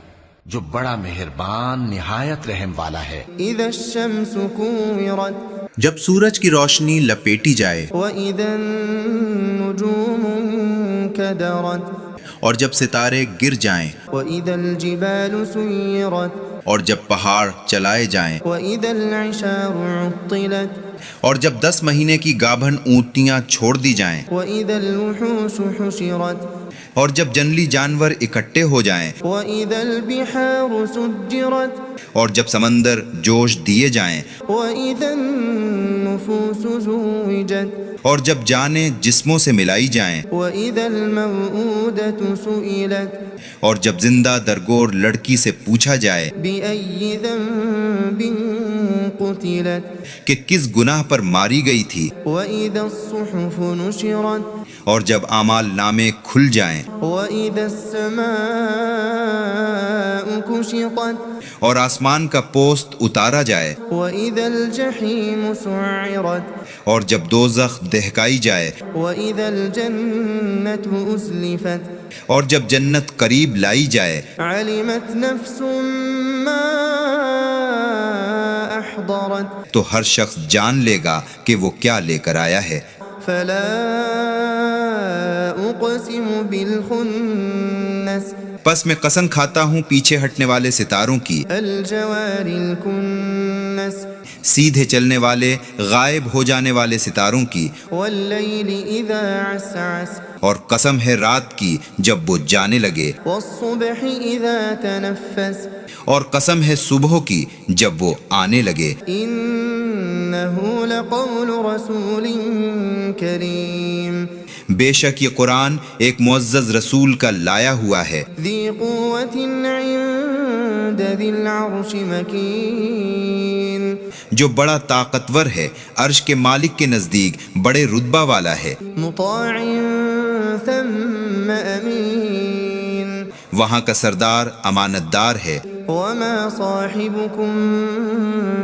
جو بڑا مہربان نہایت رحم والا ہے۔ اذا الشمس كورت جب سورج کی روشنی لپیٹی جائے، واذا النجوم انكدرت اور جب ستارے گر جائیں، واذا الجبال سيرت اور جب پہاڑ چلائے جائیں، واذا العشار عطلت اور جب 10 مہینے کی گابھن اونٹنیاں چھوڑ دی جائیں، واذا الوحوش حشرت اور جب جنگلی جانور اکٹھے ہو جائیں، واذا البحار سجرت اور جب سمندر جوش دیے جائیں، واذا النفوس زوجت اور جب جانیں جسموں سے ملائی جائیں، واذا الموءودة سئلت اور جب زندہ درگور لڑکی سے پوچھا جائے بأي ذنب قتلت کہ کس گناہ پر ماری گئی تھی، وإذا الصحف نشرت اور جب اعمال نامے کھل جائیں، وإذا السماء كشطت اور آسمان کا پوست اتارا جائے، وإذا الجحيم سعرت اور جب دوزخ دہکائی جائے، وإذا الجنة أزلفت اور جب جنت قریب لائی جائے، علمت نفس ما أحضرت تو ہر شخص جان لے گا کہ وہ کیا لے کر آیا ہے۔ فلا أقسم بالخنس پس میں قسم کھاتا ہوں پیچھے ہٹنے والے ستاروں کی، الجوار الكنس سیدھے چلنے والے غائب ہو جانے والے ستاروں کی، والليل إذا عسعس اور قسم ہے رات کی جب وہ جانے لگے، والصبح إذا تنفس اور قسم ہے صبح کی جب وہ آنے لگے۔ إنه لقول رسول كريم بے شک یہ قرآن ایک معزز رسول کا لایا ہوا ہے، ذي قوة عند ذي العرش مكين جو بڑا طاقتور ہے، عرش کے مالک کے نزدیک بڑے رتبہ والا ہے، مطاع ثم أمين وہاں کا سردار امانت دار ہے، وما صاحبكم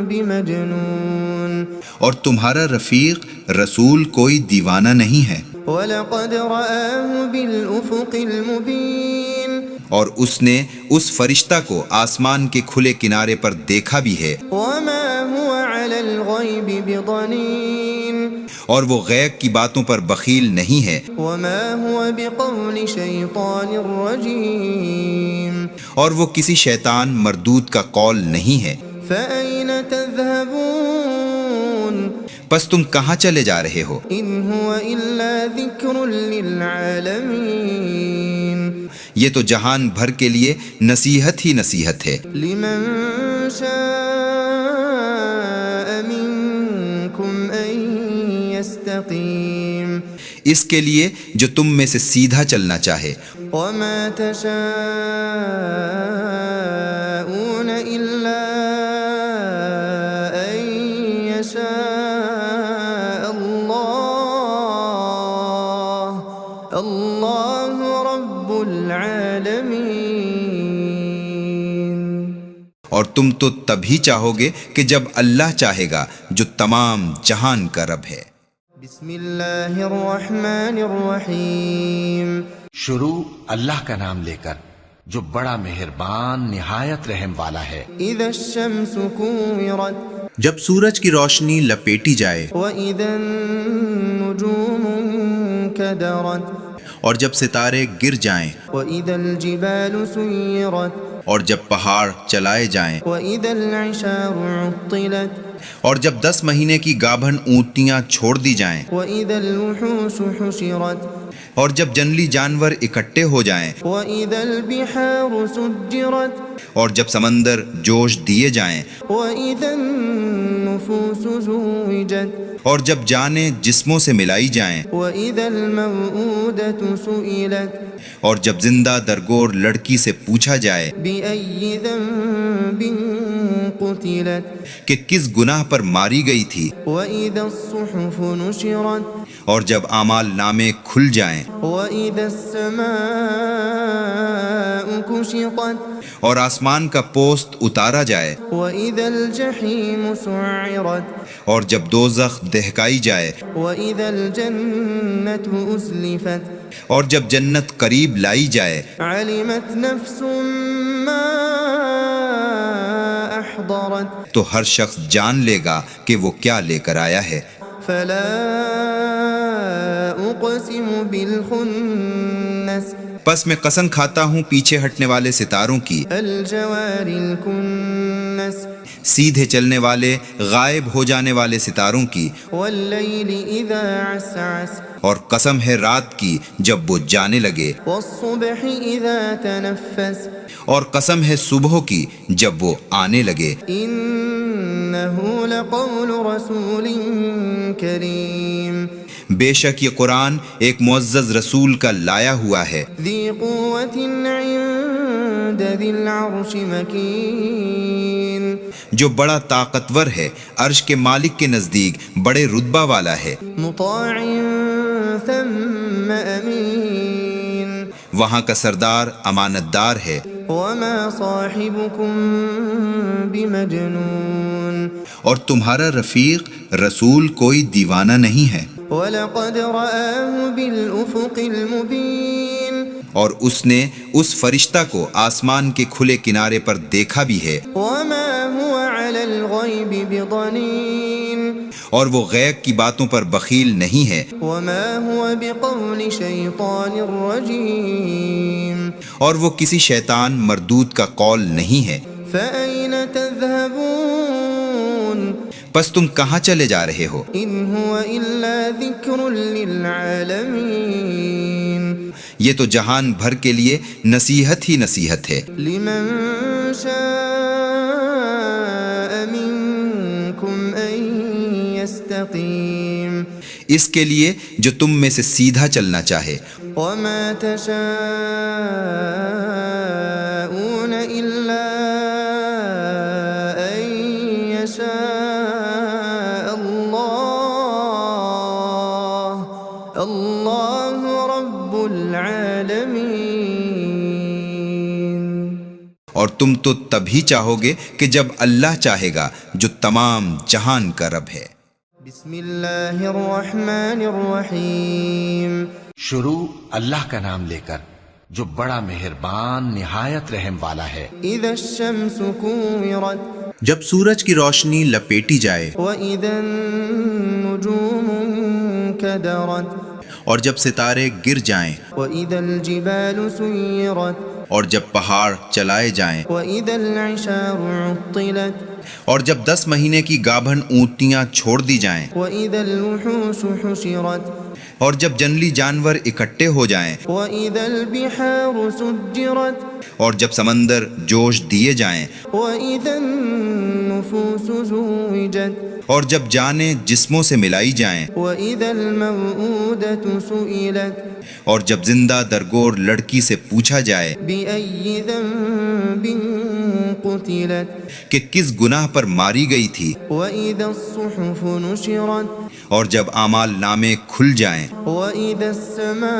بمجنون اور تمہارا رفیق رسول کوئی دیوانہ نہیں ہے، وَلَقَدْ رَآهُ بِالْأُفُقِ الْمُبِينِ اور اس نے اس فرشتہ کو آسمان کے کھلے کنارے پر دیکھا بھی ہے، وَمَا هُوَ عَلَى الْغَيْبِ بِضَنِينٍ اور وہ غیب کی باتوں پر بخیل نہیں ہے، وَمَا هُوَ بِقَوْلِ شَيْطَانٍ رَجِيمٍ اور وہ کسی شیطان مردود کا قول نہیں ہے۔ فَأَيْنَ تَذْهَبُونَ پس تم کہاں چلے جا رہے ہو؟ إِنْ هُوَ إِلَّا ذِكْرٌ لِلْعَالَمِينَ یہ تو جہان بھر کے لیے نصیحت ہی نصیحت ہے، لِمَنْ شَاءَ مِنْكُمْ أَنْ يَسْتَقِيمَ اس کے لیے جو تم میں سے سیدھا چلنا چاہے۔ وَمَا تَشَاءُونَ إِلَّا أَن يَشَاءَ العالمين اور تم تو تبھی چاہو گے کہ جب اللہ چاہے گا جو تمام جہان کا رب ہے۔ بسم اللہ الرحمن الرحیم شروع اللہ کا نام لے کر جو بڑا مہربان نہایت رحم والا ہے۔ اذا الشمس كورت جب سورج کی روشنی لپیٹی جائے واذا النجوم انكدرت اور جب ستارے گر جائیں واذا الجبال سيرت اور جب پہاڑ چلائے جائیں واذا العشار عطلت اور جب 10 مہینے کی گابھن اونٹنیاں چھوڑ دی جائیں واذا الوحوش حشرت اور جب جنگلی جانور اکٹھے ہو جائیں واذا البحار سجرت اور جب سمندر جوش دیے جائیں واذا النفوس زوجت اور جب جانیں جسموں سے ملائی جائیں واذا الموءودة سئلت اور جب زندہ درگور لڑکی سے پوچھا جائے بأي ذنب قتلت کہ کس گناہ پر ماری گئی تھی وإذا الصحف نشرت اور جب اعمال نامے کھل جائیں وإذا السماء كشطت اور آسمان کا پوست اتارا جائے وإذا الجحيم سعرت اور جب دوزخ دہکائی جائے وإذا الجنة أزلفت اور جب جنت قریب لائی جائے علمت نفس ما أحضرت تو ہر شخص جان لے گا کہ وہ کیا لے کر آیا ہے۔ فلا أقسم بالخنس پس میں قسم کھاتا ہوں پیچھے ہٹنے والے ستاروں کی، الجوار الكنس سیدھے چلنے والے غائب ہو جانے والے ستاروں کی، والليل إذا عسعس اور قسم ہے رات کی جب وہ جانے لگے، والصبح إذا تنفس اور قسم ہے صبح کی جب وہ آنے لگے۔ إنه لقول رسول كريم بے شک یہ قرآن ایک معزز رسول کا لایا ہوا ہے، ذي قوة عند ذي العرش مكين جو بڑا طاقتور ہے، عرش کے مالک کے نزدیک بڑے رتبہ والا ہے، مطاع ثم أمين وہاں کا سردار امانت دار ہے، وما صاحبكم بمجنون اور تمہارا رفیق رسول کوئی دیوانہ نہیں ہے، وَلَقَدْ رَآهُ بِالْأُفُقِ الْمُبِينِ اور اس نے اس فرشتہ کو آسمان کے کھلے کنارے پر دیکھا بھی ہے، وَمَا هُوَ عَلَى الْغَيْبِ بِضَنِينٍ اور وہ غیب کی باتوں پر بخیل نہیں ہے، وَمَا هُوَ بِقَوْلِ شَيْطَانٍ رَجِيمٍ اور وہ کسی شیطان مردود کا قول نہیں ہے۔ فَأَيْنَ تَذْهَبُونَ پس تم کہاں چلے جا رہے ہو؟ إِنْ هُوَ إِلَّا ذِكْرٌ لِلْعَالَمِينَ یہ تو جہان بھر کے لیے نصیحت ہی نصیحت ہے، لِمَنْ شَاءَ مِنْكُمْ أَنْ يَسْتَقِيمَ اس کے لیے جو تم میں سے سیدھا چلنا چاہے۔ وَمَا تَشَاءُونَ إِلَّا أَنْ يَشَاءَ اللَّهُ رَبُّ الْعَالَمِينَ اور تم تو تبھی چاہو گے کہ جب اللہ چاہے گا جو تمام جہان کا رب ہے۔ بسم اللہ الرحمن الرحیم شروع اللہ کا نام لے کر جو بڑا مہربان نہایت رحم والا ہے۔ اذا الشمس كورت جب سورج کی روشنی لپیٹی جائے واذا النجوم انكدرت اور جب ستارے گر جائیں واذا الجبال سيرت اور جب پہاڑ چلائے جائیں واذا العشار عطلت اور جب 10 مہینے کی گابھن اونٹنیاں چھوڑ دی جائیں واذا الوحوش حشرت اور جب جنگلی جانور اکٹھے ہو جائیں واذا البحار سجرت اور جب سمندر جوش دیے جائیں واذا النفوس زوجت اور جب جانیں جسموں سے ملائی جائیں وإذا الموءودة سئلت اور جب زندہ درگور لڑکی سے پوچھا جائے بأي ذنب قتلت کہ کس گناہ پر ماری گئی تھی، وإذا الصحف نشرت اور جب اعمال نامے کھل جائیں وإذا السماء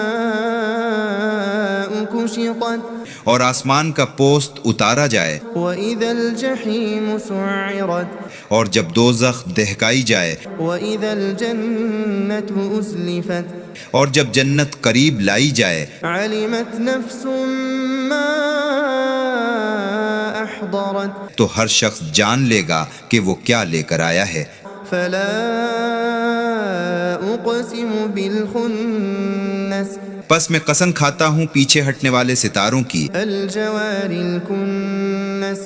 كشطت اور آسمان کا پوست اتارا جائے وإذا الجحيم سعرت اور جب دوزخ دہکائی جائے وإذا الجنة أزلفت اور جب جنت قریب لائی جائے علمت نفس ما أحضرت تو ہر شخص جان لے گا کہ وہ کیا لے کر آیا ہے۔ فلا أقسم بالخنس پس میں قسم کھاتا ہوں پیچھے ہٹنے والے ستاروں کی، الجوار الكنس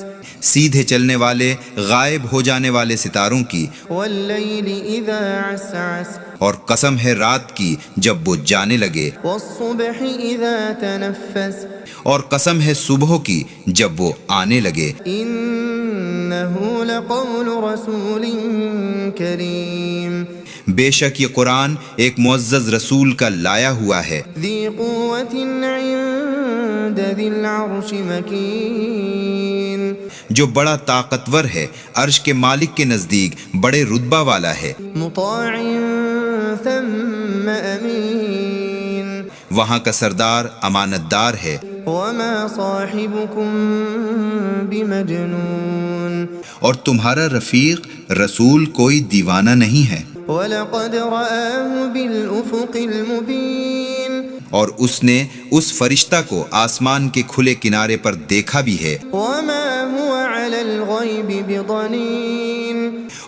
سیدھے چلنے والے غائب ہو جانے والے ستاروں کی، والليل إذا عسعس اور قسم ہے رات کی جب وہ جانے لگے، والصبح إذا تنفس اور قسم ہے صبح کی جب وہ آنے لگے۔ إنه لقول رسول كريم بے شک یہ قرآن ایک معزز رسول کا لایا ہوا ہے، ذي قوة عند ذي العرش مكين جو بڑا طاقتور ہے، عرش کے مالک کے نزدیک بڑے رتبہ والا ہے، مطاع ثم أمين وہاں کا سردار امانت دار ہے، وما صاحبكم بمجنون اور تمہارا رفیق رسول کوئی دیوانہ نہیں ہے، ولقد رآه بالأفق المبين اور اس نے اس فرشتہ کو آسمان کے کھلے کنارے پر دیکھا بھی ہے، وما هو على الغيب بضنين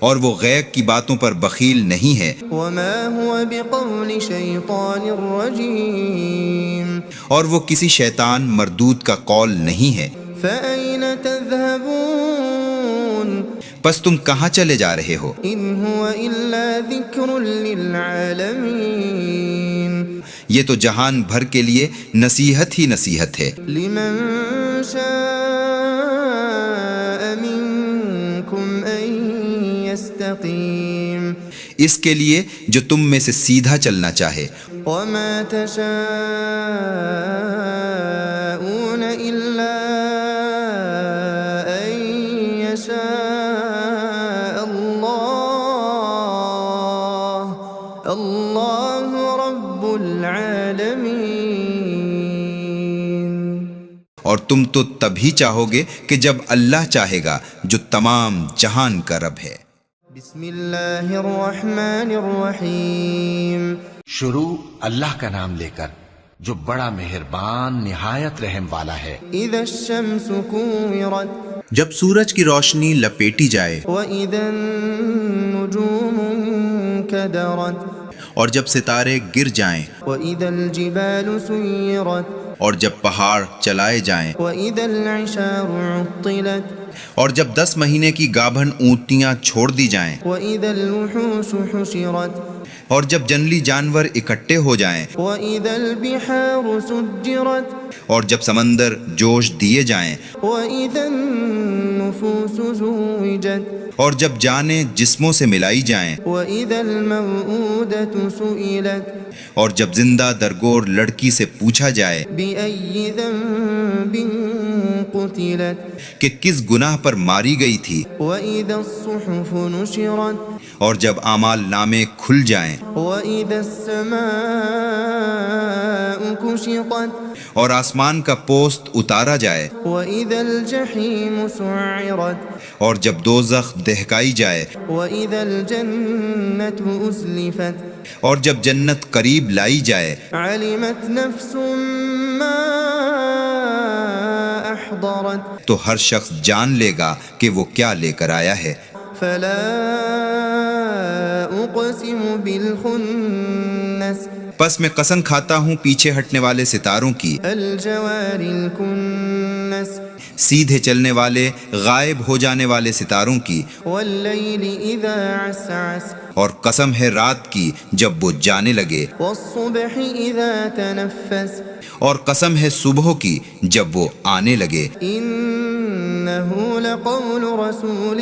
اور وہ غیب کی باتوں پر بخیل نہیں ہے، وما هو بقول شيطان رجيم اور وہ کسی شیطان مردود کا قول نہیں ہے۔ فأين تذهبون پس تم کہاں چلے جا رہے ہو؟ إن هو إلا ذكر للعالمين یہ تو جہان بھر کے لیے نصیحت ہی نصیحت ہے، لمن شاء منكم أن يستقيم اس کے لیے جو تم میں سے سیدھا چلنا چاہے، وما تشاءون إلا أن يشاء الله رب العالمين اور تم تو تبھی چاہو گے کہ جب اللہ چاہے گا جو تمام جہان کا رب ہے۔ بسم اللہ الرحمن الرحیم شروع اللہ کا نام لے کر جو بڑا مہربان نہایت رحم والا ہے۔ اذا الشمس كورت جب سورج کی روشنی لپیٹی جائے واذا النجوم انكدرت اور جب ستارے گر جائیں واذا الجبال سيرت اور جب پہاڑ چلائے جائیں واذا العشار عطلت اور جب 10 مہینے کی گابھن اونٹنیاں چھوڑ دی جائیں واذا الوحوش حشرت اور جب جنگلی جانور اکٹھے ہو جائیں واذا البحار سجرت اور جب سمندر جوش دیے جائیں واذا النفوس زوجت اور جب جانیں جسموں سے ملائی جائیں واذا الموءودة سئلت اور جب زندہ درگور لڑکی سے پوچھا جائے بأي ذنب قتلت کہ کس گناہ پر ماری گئی تھی، وإذا الصحف نشرت اور جب اعمال نامے کھل جائیں وإذا السماء كشطت اور آسمان کا پوست اتارا جائے وإذا الجحيم سعرت اور جب دوزخ دہکائی جائے وإذا الجنة أزلفت اور جب جنت قریب لائی جائے علمت نفس ما أحضرت تو ہر شخص جان لے گا کہ وہ کیا لے کر آیا ہے۔ فلا أقسم بالخنس پس میں قسم کھاتا ہوں پیچھے ہٹنے والے ستاروں کی، الجوار الكنس سیدھے چلنے والے غائب ہو جانے والے ستاروں کی، والليل إذا عسعس اور قسم ہے رات کی جب وہ جانے لگے، والصبح إذا تنفس اور قسم ہے صبح کی جب وہ آنے لگے۔ إنه إنه لقول رسول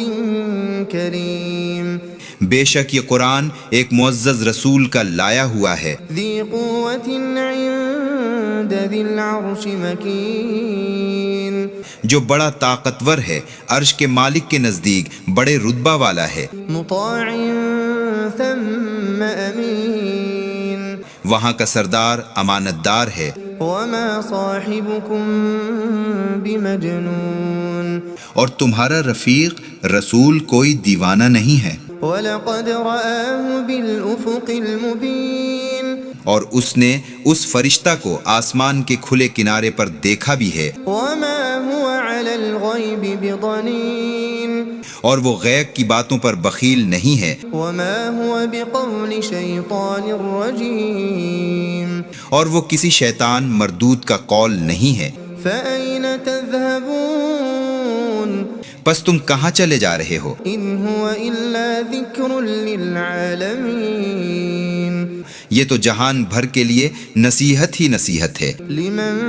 كريم بے شک یہ قرآن ایک معزز رسول کا لایا ہوا ہے، ذي قوة عند ذي العرش مكين جو بڑا طاقتور ہے، عرش کے مالک کے نزدیک بڑے رتبہ والا ہے، مطاع ثم أمين وہاں کا سردار امانت دار ہے، وما صاحبكم بمجنون اور تمہارا رفیق رسول کوئی دیوانہ نہیں ہے، وَلَقَدْ رَآهُ بِالْأُفُقِ الْمُبِينِ اور اس نے اس فرشتہ کو آسمان کے کھلے کنارے پر دیکھا بھی ہے، وَمَا هُوَ عَلَى الْغَيْبِ بِضَنِينٍ اور وہ غیب کی باتوں پر بخیل نہیں ہے، وَمَا هُوَ بِقَوْلِ شَيْطَانٍ رَجِيمٍ اور وہ کسی شیطان مردود کا قول نہیں ہے۔ فَأَيْنَ تَذْهَبُونَ پس تم کہاں چلے جا رہے ہو؟ إِنْ هُوَ إِلَّا ذِكْرٌ لِلْعَالَمِينَ یہ تو جہان بھر کے لیے نصیحت ہی نصیحت ہے، لِمَنْ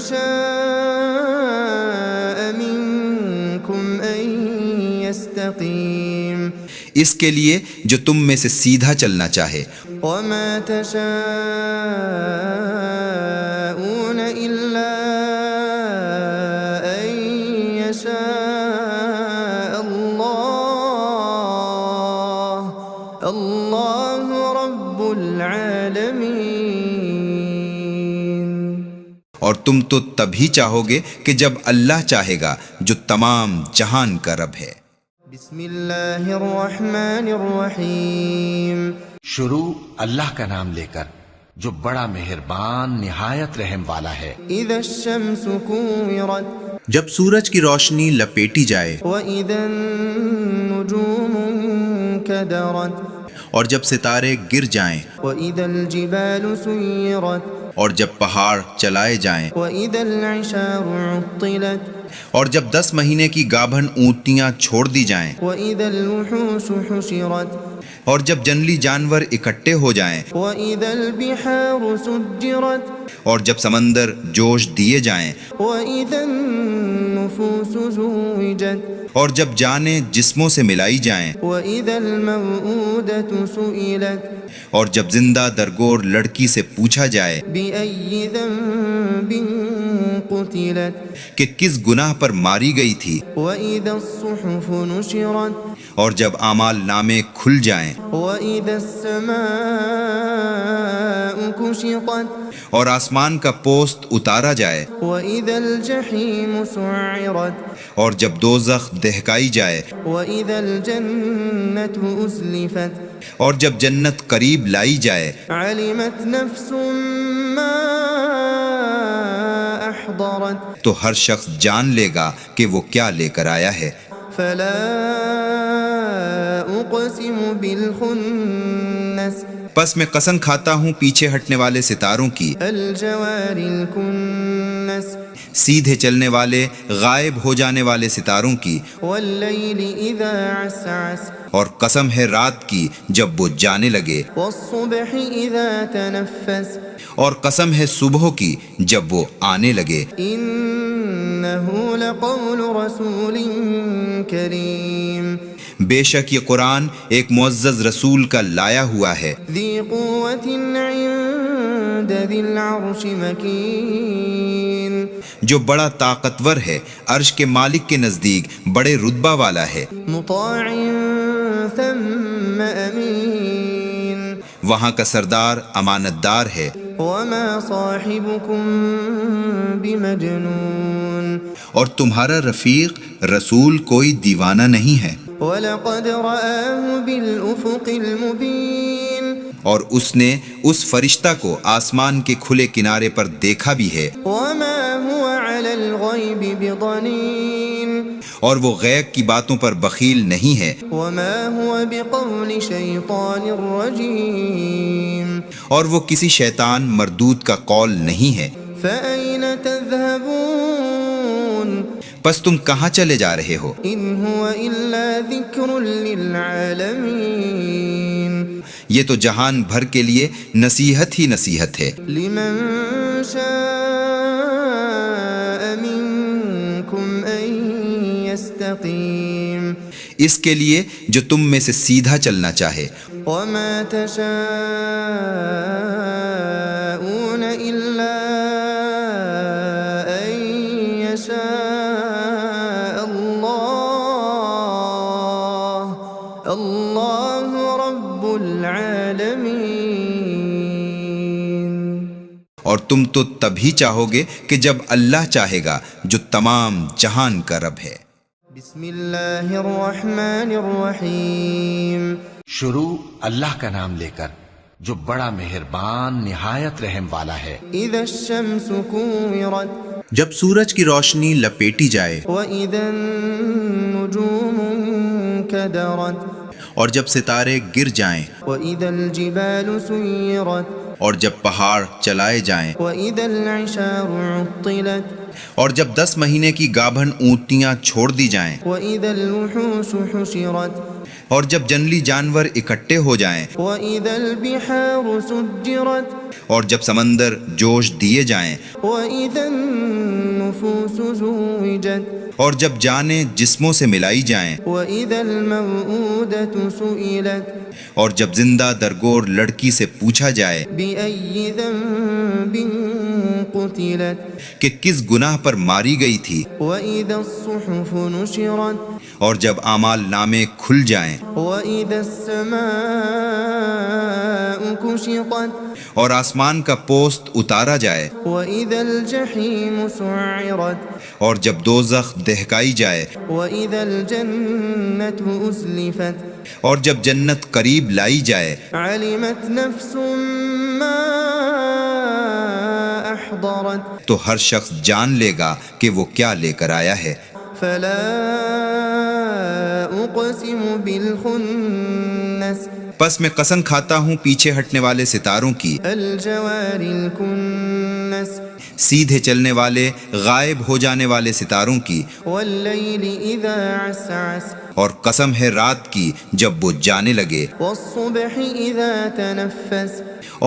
شَاءَ مِنْكُمْ أَنْ يَسْتَقِيمَ اس کے لیے جو تم میں سے سیدھا چلنا چاہے، وَمَا تَشَاءُونَ إِلَّا أَن يَشَاءَ اللَّهُ رَبُّ الْعَالَمِينَ اور تم تو تبھی چاہو گے کہ جب اللہ چاہے گا جو تمام جہان کا رب ہے۔ بسم اللہ الرحمن الرحیم شروع اللہ کا نام لے کر جو بڑا مہربان نہایت رحم والا ہے۔ اذا الشمس كورت جب سورج کی روشنی لپیٹی جائے، واذا النجوم انكدرت اور جب ستارے گر جائیں، واذا الجبال سيرت اور جب پہاڑ چلائے جائیں، واذا العشار عطلت اور جب 10 مہینے کی گابھن اونٹنیاں چھوڑ دی جائیں، واذا الوحوش حشرت اور جب جنگلی جانور اکٹھے ہو جائیں، واذا البحار سجرت اور جب سمندر جوش دیے جائیں، واذا النفوس زوجت اور جب جانیں جسموں سے ملائی جائیں، واذا الموءودة سئلت اور جب زندہ درگور لڑکی سے پوچھا جائے بأي ذنب قتلت کہ کس گناہ پر ماری گئی تھی، وإذا الصحف نشرت اور جب اعمال نامے کھل جائیں، وإذا السماء كشطت اور آسمان کا پوست اتارا جائے، وإذا الجحيم سعرت اور جب دوزخ دہکائی جائے، وإذا الجنة أزلفت اور جب جنت قریب لائی جائے، علمت نفس ما أحضرت تو ہر شخص جان لے گا کہ وہ کیا لے کر آیا ہے۔ فلا أقسم بالخنس پس میں قسم کھاتا ہوں پیچھے ہٹنے والے ستاروں کی، الجوار الكنس سیدھے چلنے والے غائب ہو جانے والے ستاروں کی، والليل إذا عسعس اور قسم ہے رات کی جب وہ جانے لگے، والصبح إذا تنفس اور قسم ہے صبح کی جب وہ آنے لگے۔ إنه لقول رسول كريم بے شک یہ قرآن ایک معزز رسول کا لایا ہوا ہے، ذي قوة عند ذي العرش مكين جو بڑا طاقتور ہے، عرش کے مالک کے نزدیک بڑے رتبہ والا ہے، مطاع ثم أمين وہاں کا سردار امانت دار ہے، وما صاحبكم بمجنون اور تمہارا رفیق رسول کوئی دیوانہ نہیں ہے، وَلَقَدْ رَآهُ بِالْأُفُقِ الْمُبِينِ اور اس نے اس فرشتہ کو آسمان کے کھلے کنارے پر دیکھا بھی ہے، وَمَا هُوَ عَلَى الْغَيْبِ بِضَنِينٍ اور وہ غیب کی باتوں پر بخیل نہیں ہے، وَمَا هُوَ بِقَوْلِ شَيْطَانٍ رَجِيمٍ اور وہ کسی شیطان مردود کا قول نہیں ہے۔ فَأَيْنَ تَذْهَبُونَ پس تم کہاں چلے جا رہے ہو؟ إِنْ هُوَ إِلَّا ذِكْرٌ لِلْعَالَمِينَ یہ تو جہان بھر کے لیے نصیحت ہی نصیحت ہے، لِمَنْ شَاءَ مِنْكُمْ أَنْ يستقيم اس کے لیے جو تم میں سے سیدھا چلنا چاہے. وما تشاءون إلا أن يشاء الله رب العالمين. اور تم تو تبھی چاہو گے کہ جب اللہ چاہے گا جو تمام جہان کا رب ہے. بسم اللہ الرحمن الرحیم. شروع اللہ کا نام لے کر جو بڑا مہربان نہایت رحم والا ہے. اذا الشمس كورت جب سورج کی روشنی لپیٹی جائے واذا النجوم انكدرت اور جب ستارے گر جائیں واذا الجبال سيرت اور جب پہاڑ چلائے جائیں واذا العشار عطلت اور جب 10 مہینے کی گابھن اونٹنیاں چھوڑ دی جائیں واذا الوحوش حشرت اور جب جنگلی جانور اکٹھے ہو جائیں واذا البحار سجرت اور جب سمندر جوش دیے جائیں واذا النفوس زوجت اور جب جانیں جسموں سے ملائی جائیں واذا الموءودة سئلت اور جب زندہ درگور لڑکی سے پوچھا جائے بأي ذنب قتلت کہ کس گناہ پر ماری گئی تھی وإذا الصحف نشرت اور جب اعمال نامے کھل جائیں وإذا السماء كشطت اور آسمان کا پوست اتارا جائے وإذا الجحيم سعرت اور جب دوزخ دہکائی جائے وإذا الجنة أزلفت اور جب جنت قریب لائی جائے علمت نفس ما أحضرت تو ہر شخص جان لے گا کہ وہ کیا لے کر آیا ہے. فلا أقسم بالخنس پس میں قسم کھاتا ہوں پیچھے ہٹنے والے ستاروں کی، الجوار الكنس سیدھے چلنے والے غائب ہو جانے والے ستاروں کی، والليل إذا عسعس اور قسم ہے رات کی جب وہ جانے لگے، والصبح إذا تنفس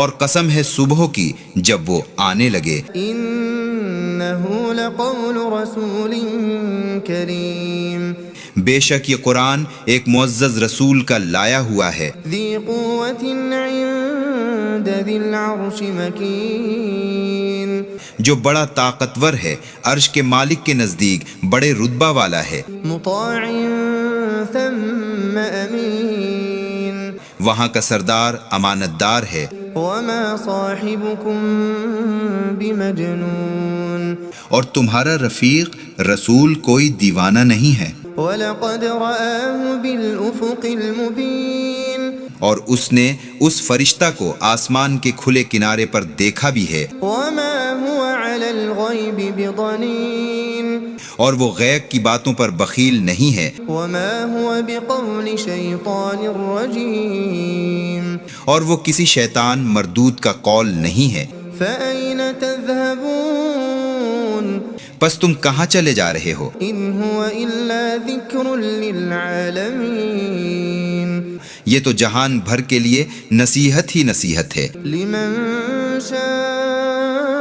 اور قسم ہے صبح کی جب وہ آنے لگے. إنه لقول رسول كريم بے شک یہ قرآن ایک معزز رسول کا لایا ہوا ہے، ذي قوة عند ذي العرش مكين جو بڑا طاقتور ہے، عرش کے مالک کے نزدیک بڑے رتبہ والا ہے، مطاع ثم أمين وہاں کا سردار امانت دار ہے. وما صاحبكم بمجنون اور تمہارا رفیق رسول کوئی دیوانہ نہیں ہے، ولقد رآه بالأفق المبين اور اس نے اس فرشتہ کو آسمان کے کھلے کنارے پر دیکھا بھی ہے، وما هو على الغيب بضنين اور وہ غیب کی باتوں پر بخیل نہیں ہے، وما هو بقول شيطان رجيم اور وہ کسی شیطان مردود کا قول نہیں ہے. فأين تذهبون پس تم کہاں چلے جا رہے ہو؟ إن هو إلا ذكر للعالمين یہ تو جہان بھر کے لیے نصیحت ہی نصیحت ہے. لمن شاء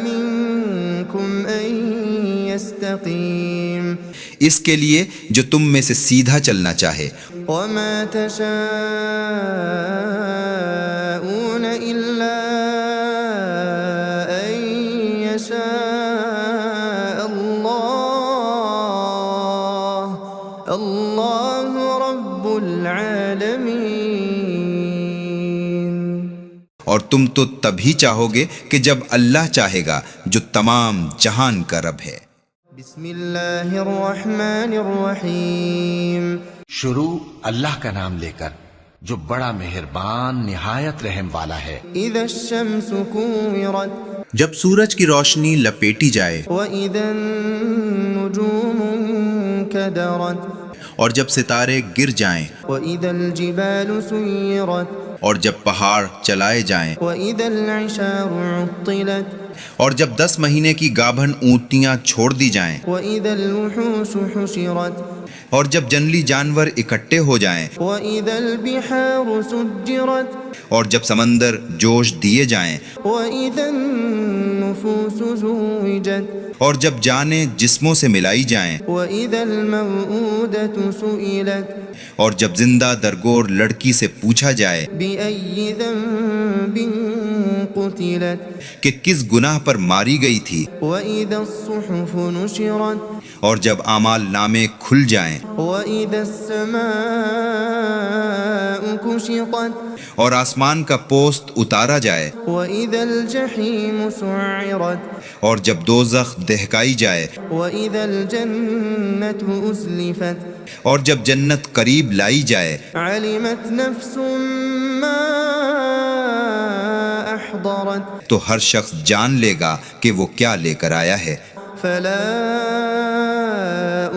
منكم أن يستقيم اس کے لیے جو تم میں سے سیدھا چلنا چاہے. وما تشاءون إلا أن يشاء الله رب العالمين. اور تم تو تبھی چاہو گے کہ جب اللہ چاہے گا جو تمام جہان کا رب ہے. بسم اللہ الرحمن الرحیم. شروع اللہ کا نام لے کر جو بڑا مہربان نہایت رحم والا ہے. اذا الشمس كورت جب سورج کی روشنی لپیٹی جائے واذا النجوم انكدرت اور جب ستارے گر جائیں واذا الجبال سيرت اور جب پہاڑ چلائے جائیں واذا العشار عطلت اور جب 10 مہینے کی گابھن اونٹنیاں چھوڑ دی جائیں وإذا الوحوش حشرت اور جب جنگلی جانور اکٹھے ہو جائیں وإذا البحار سجرت اور جب سمندر جوش دیے جائیں وإذا النفوس زوجت اور جب جانیں جسموں سے ملائی جائیں وإذا الموءودة سئلت اور جب زندہ درگور لڑکی سے پوچھا جائے بأي ذنب قتلت کہ کس گناہ پر ماری گئی تھی وإذا الصحف نشرت اور جب اعمال نامے کھل جائیں وإذا السماء كشطت اور آسمان کا پوست اتارا جائے وإذا الجحيم سعرت اور جب دوزخ دہکائی جائے وإذا الجنة أزلفت اور جب جنت قریب لائی جائے علمت نفس ما أحضرت تو ہر شخص جان لے گا کہ وہ کیا لے کر آیا ہے فلا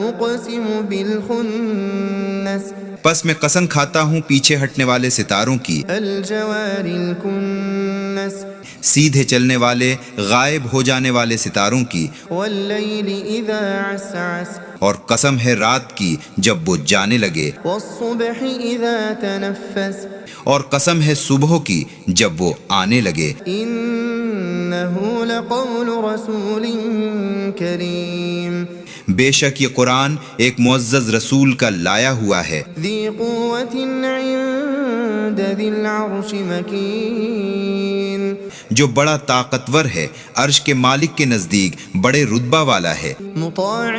أقسم بالخنس پس میں قسم کھاتا ہوں پیچھے ہٹنے والے ستاروں کی الجوار الكنس سیدھے چلنے والے غائب ہو جانے والے ستاروں کی والليل إذا عسعس اور قسم ہے رات کی جب وہ جانے لگے والصبح إذا تنفس اور قسم ہے صبح کی جب وہ آنے لگے إنه لقول رسول كريم بے شک یہ قرآن ایک معزز رسول کا لایا ہوا ہے ذي قوة عند ذي العرش مكين جو بڑا طاقتور ہے عرش کے مالک کے نزدیک بڑے رتبہ والا ہے مطاع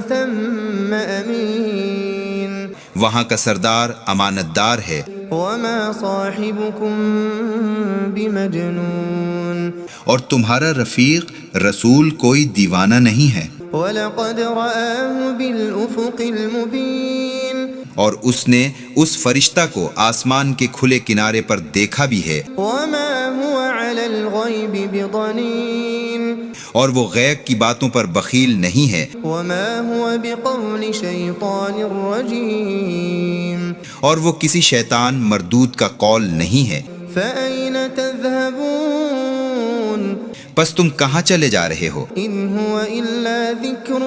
ثم أمين وہاں کا سردار امانت دار ہے وما صاحبكم بمجنون اور تمہارا رفیق رسول کوئی دیوانہ نہیں ہے ولقد رآه بالأفق المبين اور اس نے اس فرشتہ کو آسمان کے کھلے کنارے پر دیکھا بھی ہے وما هو على الغيب بضنين اور وہ غیب کی باتوں پر بخیل نہیں ہے وما هو بقول شيطان رجيم اور وہ کسی شیطان مردود کا قول نہیں ہے فأين تذهبون پس تم کہاں چلے جا رہے ہو إن هو إلا ذكر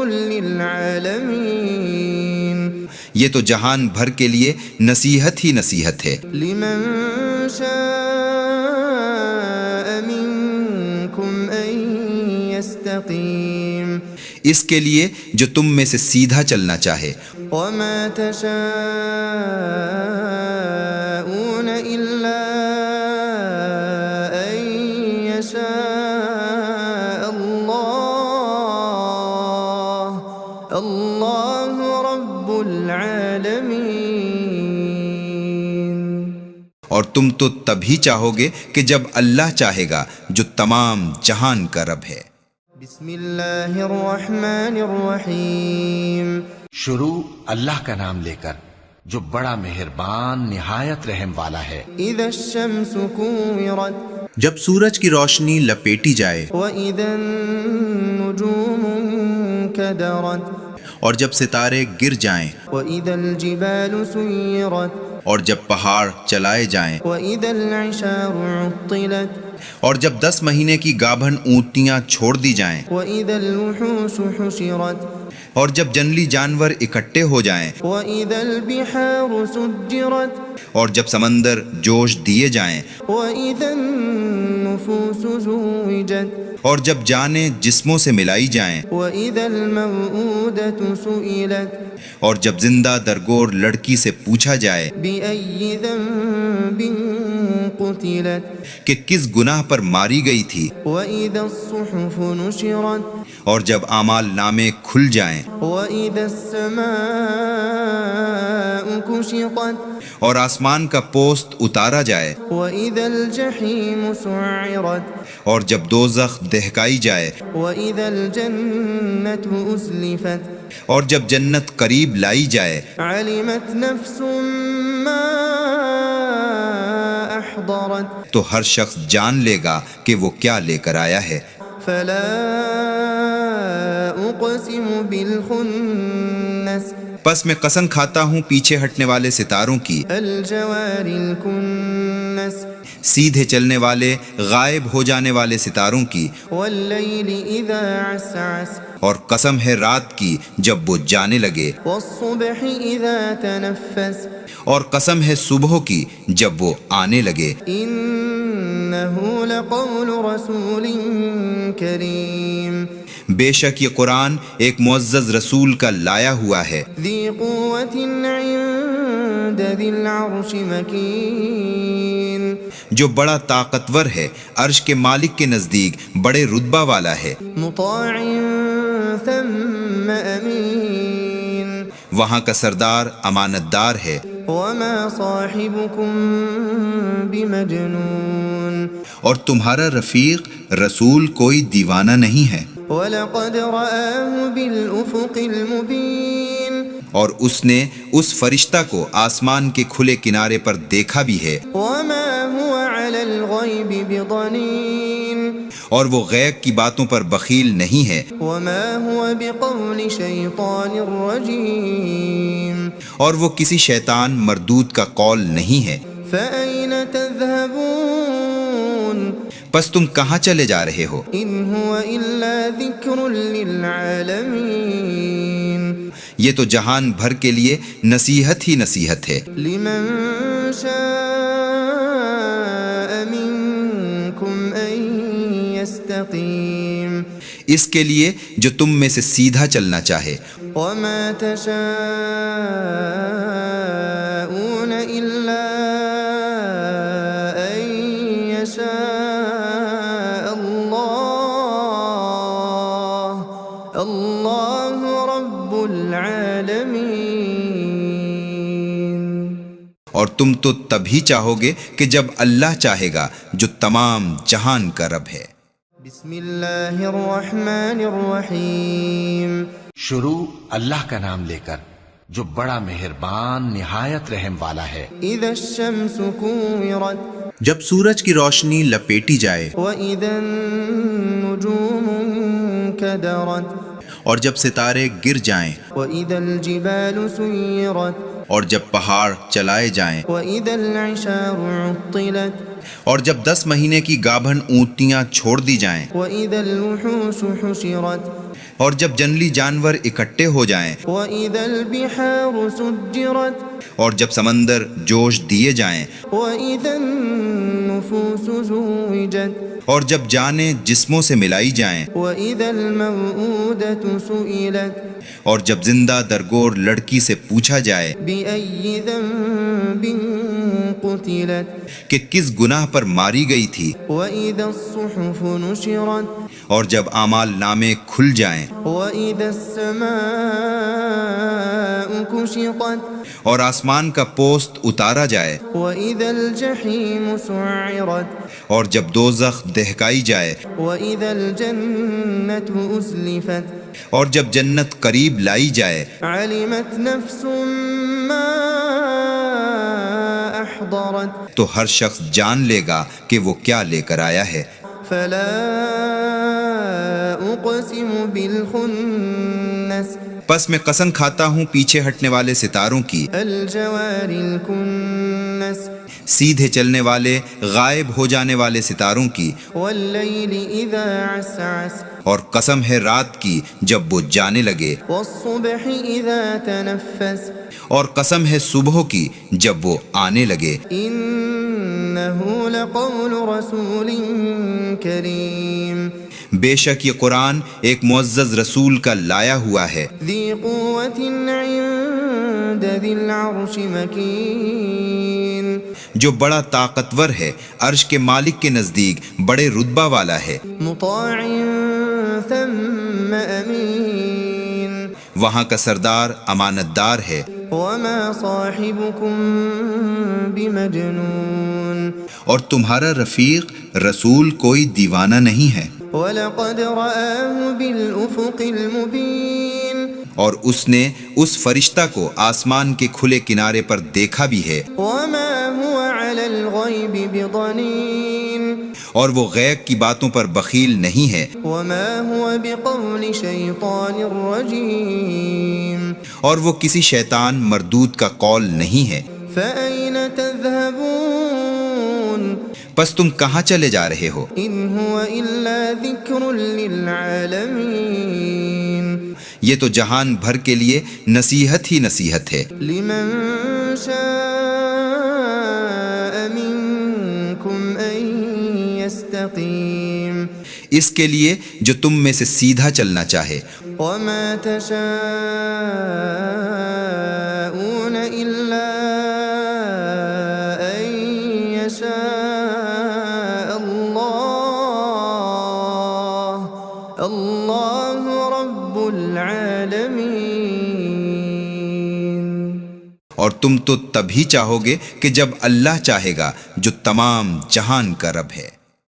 للعالمين یہ تو جہان بھر کے لیے نصیحت ہی نصیحت ہے لمن شاء منكم أن يستقيم اس کے لیے جو تم میں سے سیدھا چلنا چاہے وما تشاءون إلا أن يشاء الله رب العالمين اور تم تو تبھی چاہو گے کہ جب اللہ چاہے گا جو تمام جہان کا رب ہے بسم اللہ الرحمن الرحیم شروع اللہ کا نام لے کر جو بڑا مہربان نہایت رحم والا ہے اذا الشمس كورت جب سورج کی روشنی لپیٹی جائے واذا النجوم انكدرت اور جب ستارے گر جائیں واذا الجبال سيرت اور جب پہاڑ چلائے جائیں واذا العشار عطلت اور جب 10 مہینے کی گابھن اونٹنیاں چھوڑ دی جائیں واذا الوحوش حشرت اور جب جنگلی جانور اکٹھے ہو جائیں واذا البحار سجرت اور جب سمندر جوش دیے جائیں واذا النفوس زوجت اور جب جانیں جسموں سے ملائی جائیں واذا الموءودة سئلت اور جب زندہ درگور لڑکی سے پوچھا جائے بأي ذنب قتلت کہ کس گناہ پر ماری گئی تھی وإذا الصحف نشرت اور جب اعمال نامے کھل جائیں وإذا السماء كشطت اور آسمان کا پوست اتارا جائے وإذا الجحيم سعرت اور جب دوزخ دہکائی جائے وإذا الجنة أزلفت اور جب جنت قریب لائی جائے علمت نفس ما أحضرت تو ہر شخص جان لے گا کہ وہ کیا لے کر آیا ہے فلا أقسم بالخنس پس میں قسم کھاتا ہوں پیچھے ہٹنے والے ستاروں کی الجوار الكنس سیدھے چلنے والے غائب ہو جانے والے ستاروں کی، والليل إذا عسعس اور قسم ہے رات کی جب وہ جانے لگے، والصبح إذا تنفس اور قسم ہے صبح کی جب وہ آنے لگے، إنه لقول رسول كريم بے شک یہ قرآن ایک معزز رسول کا لایا ہوا ہے، ذي قوة عند ذي العرش مكين جو بڑا طاقتور ہے، عرش کے مالک کے نزدیک بڑے رتبہ والا ہے، مطاع ثم أمين وہاں کا سردار امانت دار ہے، وما صاحبكم بمجنون اور تمہارا رفیق رسول کوئی دیوانہ نہیں ہے، وَلَقَدْ رَآهُ بِالْأُفُقِ الْمُبِينِ اور اس نے اس فرشتہ کو آسمان کے کھلے کنارے پر دیکھا بھی ہے، وَمَا هُوَ عَلَى الْغَيْبِ بِضَنِينٍ اور وہ غیب کی باتوں پر بخیل نہیں ہے، وَمَا هُوَ بِقَوْلِ شَيْطَانٍ رَجِيمٍ اور وہ کسی شیطان مردود کا قول نہیں ہے، فَأَيْنَ تَذْهَبُونَ پس تم کہاں چلے جا رہے ہو؟ إِنْ هُوَ إِلَّا ذِكْرٌ لِلْعَالَمِينَ یہ تو جہان بھر کے لیے نصیحت ہی نصیحت ہے، لِمَنْ شَاءَ مِنْكُمْ أَنْ يَسْتَقِيمَ اس کے لیے جو تم میں سے سیدھا چلنا چاہے، وَمَا تَشَاءُونَ إِلَّا أَن يَشَاءَ اللَّهُ رَبُّ الْعَالَمِينَ اور تم تو تبھی چاہو گے کہ جب اللہ چاہے گا جو تمام جہان کا رب ہے۔ بسم اللہ الرحمن الرحیم شروع اللہ کا نام لے کر جو بڑا مہربان نہایت رحم والا ہے۔ اذا الشمس كورت جب سورج کی روشنی لپیٹی جائے واذا النجوم انكدرت اور جب ستارے گر جائیں واذا الجبال سيرت اور جب پہاڑ چلائے جائیں واذا العشار عطلت اور جب 10 مہینے کی گابھن اونٹنیاں چھوڑ دی جائیں واذا الوحوش حشرت اور جب جنگلی جانور اکٹھے ہو جائیں واذا البحار سجرت اور جب سمندر جوش دیے جائیں واذا النفوس زوجت اور جب جانیں جسموں سے ملائی جائیں واذا الموءودة سئلت اور جب زندہ درگور لڑکی سے پوچھا جائے بأي ذنب قتلت کہ کس گناہ پر ماری گئی تھی، وإذا الصحف نشرت اور جب اعمال نامے کھل جائیں وإذا السماء كشطت اور آسمان کا پوست اتارا جائے وإذا الجحيم سعرت اور جب دوزخ دہکائی جائے وإذا الجنة أزلفت اور جب جنت قریب لائی جائے علمت نفس ما أحضرت تو ہر شخص جان لے گا کہ وہ کیا لے کر آیا ہے۔ فلا أقسم بالخنس پس میں قسم کھاتا ہوں پیچھے ہٹنے والے ستاروں کی، الجوار الكنس سیدھے چلنے والے غائب ہو جانے والے ستاروں کی، والليل إذا عسعس اور قسم ہے رات کی جب وہ جانے لگے، والصبح إذا تنفس اور قسم ہے صبح کی جب وہ آنے لگے، إنه لقول رسول كريم بے شک یہ قرآن ایک معزز رسول کا لایا ہوا ہے، ذي قوة عند ذي العرش مكين جو بڑا طاقتور ہے، عرش کے مالک کے نزدیک بڑے رتبہ والا ہے، مطاع ثم أمين وہاں کا سردار امانت دار ہے، وما صاحبكم بمجنون اور تمہارا رفیق رسول کوئی دیوانہ نہیں ہے، وَلَقَدْ رَآهُ بِالْأُفُقِ الْمُبِينِ اور اس نے اس فرشتہ کو آسمان کے کھلے کنارے پر دیکھا بھی ہے، وَمَا هُوَ عَلَى الْغَيْبِ بِضَنِينٍ اور وہ غیب کی باتوں پر بخیل نہیں ہے، وَمَا هُوَ بِقَوْلِ شَيْطَانٍ رَجِيمٍ اور وہ کسی شیطان مردود کا قول نہیں ہے، فَأَيْنَ تَذْهَبُونَ پس تم کہاں چلے جا رہے ہو؟ إن هو إلا ذكر للعالمين یہ تو جہان بھر کے لیے نصیحت ہی نصیحت ہے، لمن شاء منكم أن يستقيم اس کے لیے جو تم میں سے سیدھا چلنا چاہے۔ وما تشاءون إلا أن يشاء الله رب العالمين۔ اور تم تو تبھی چاہو گے کہ جب اللہ چاہے گا جو تمام جہان کا رب ہے۔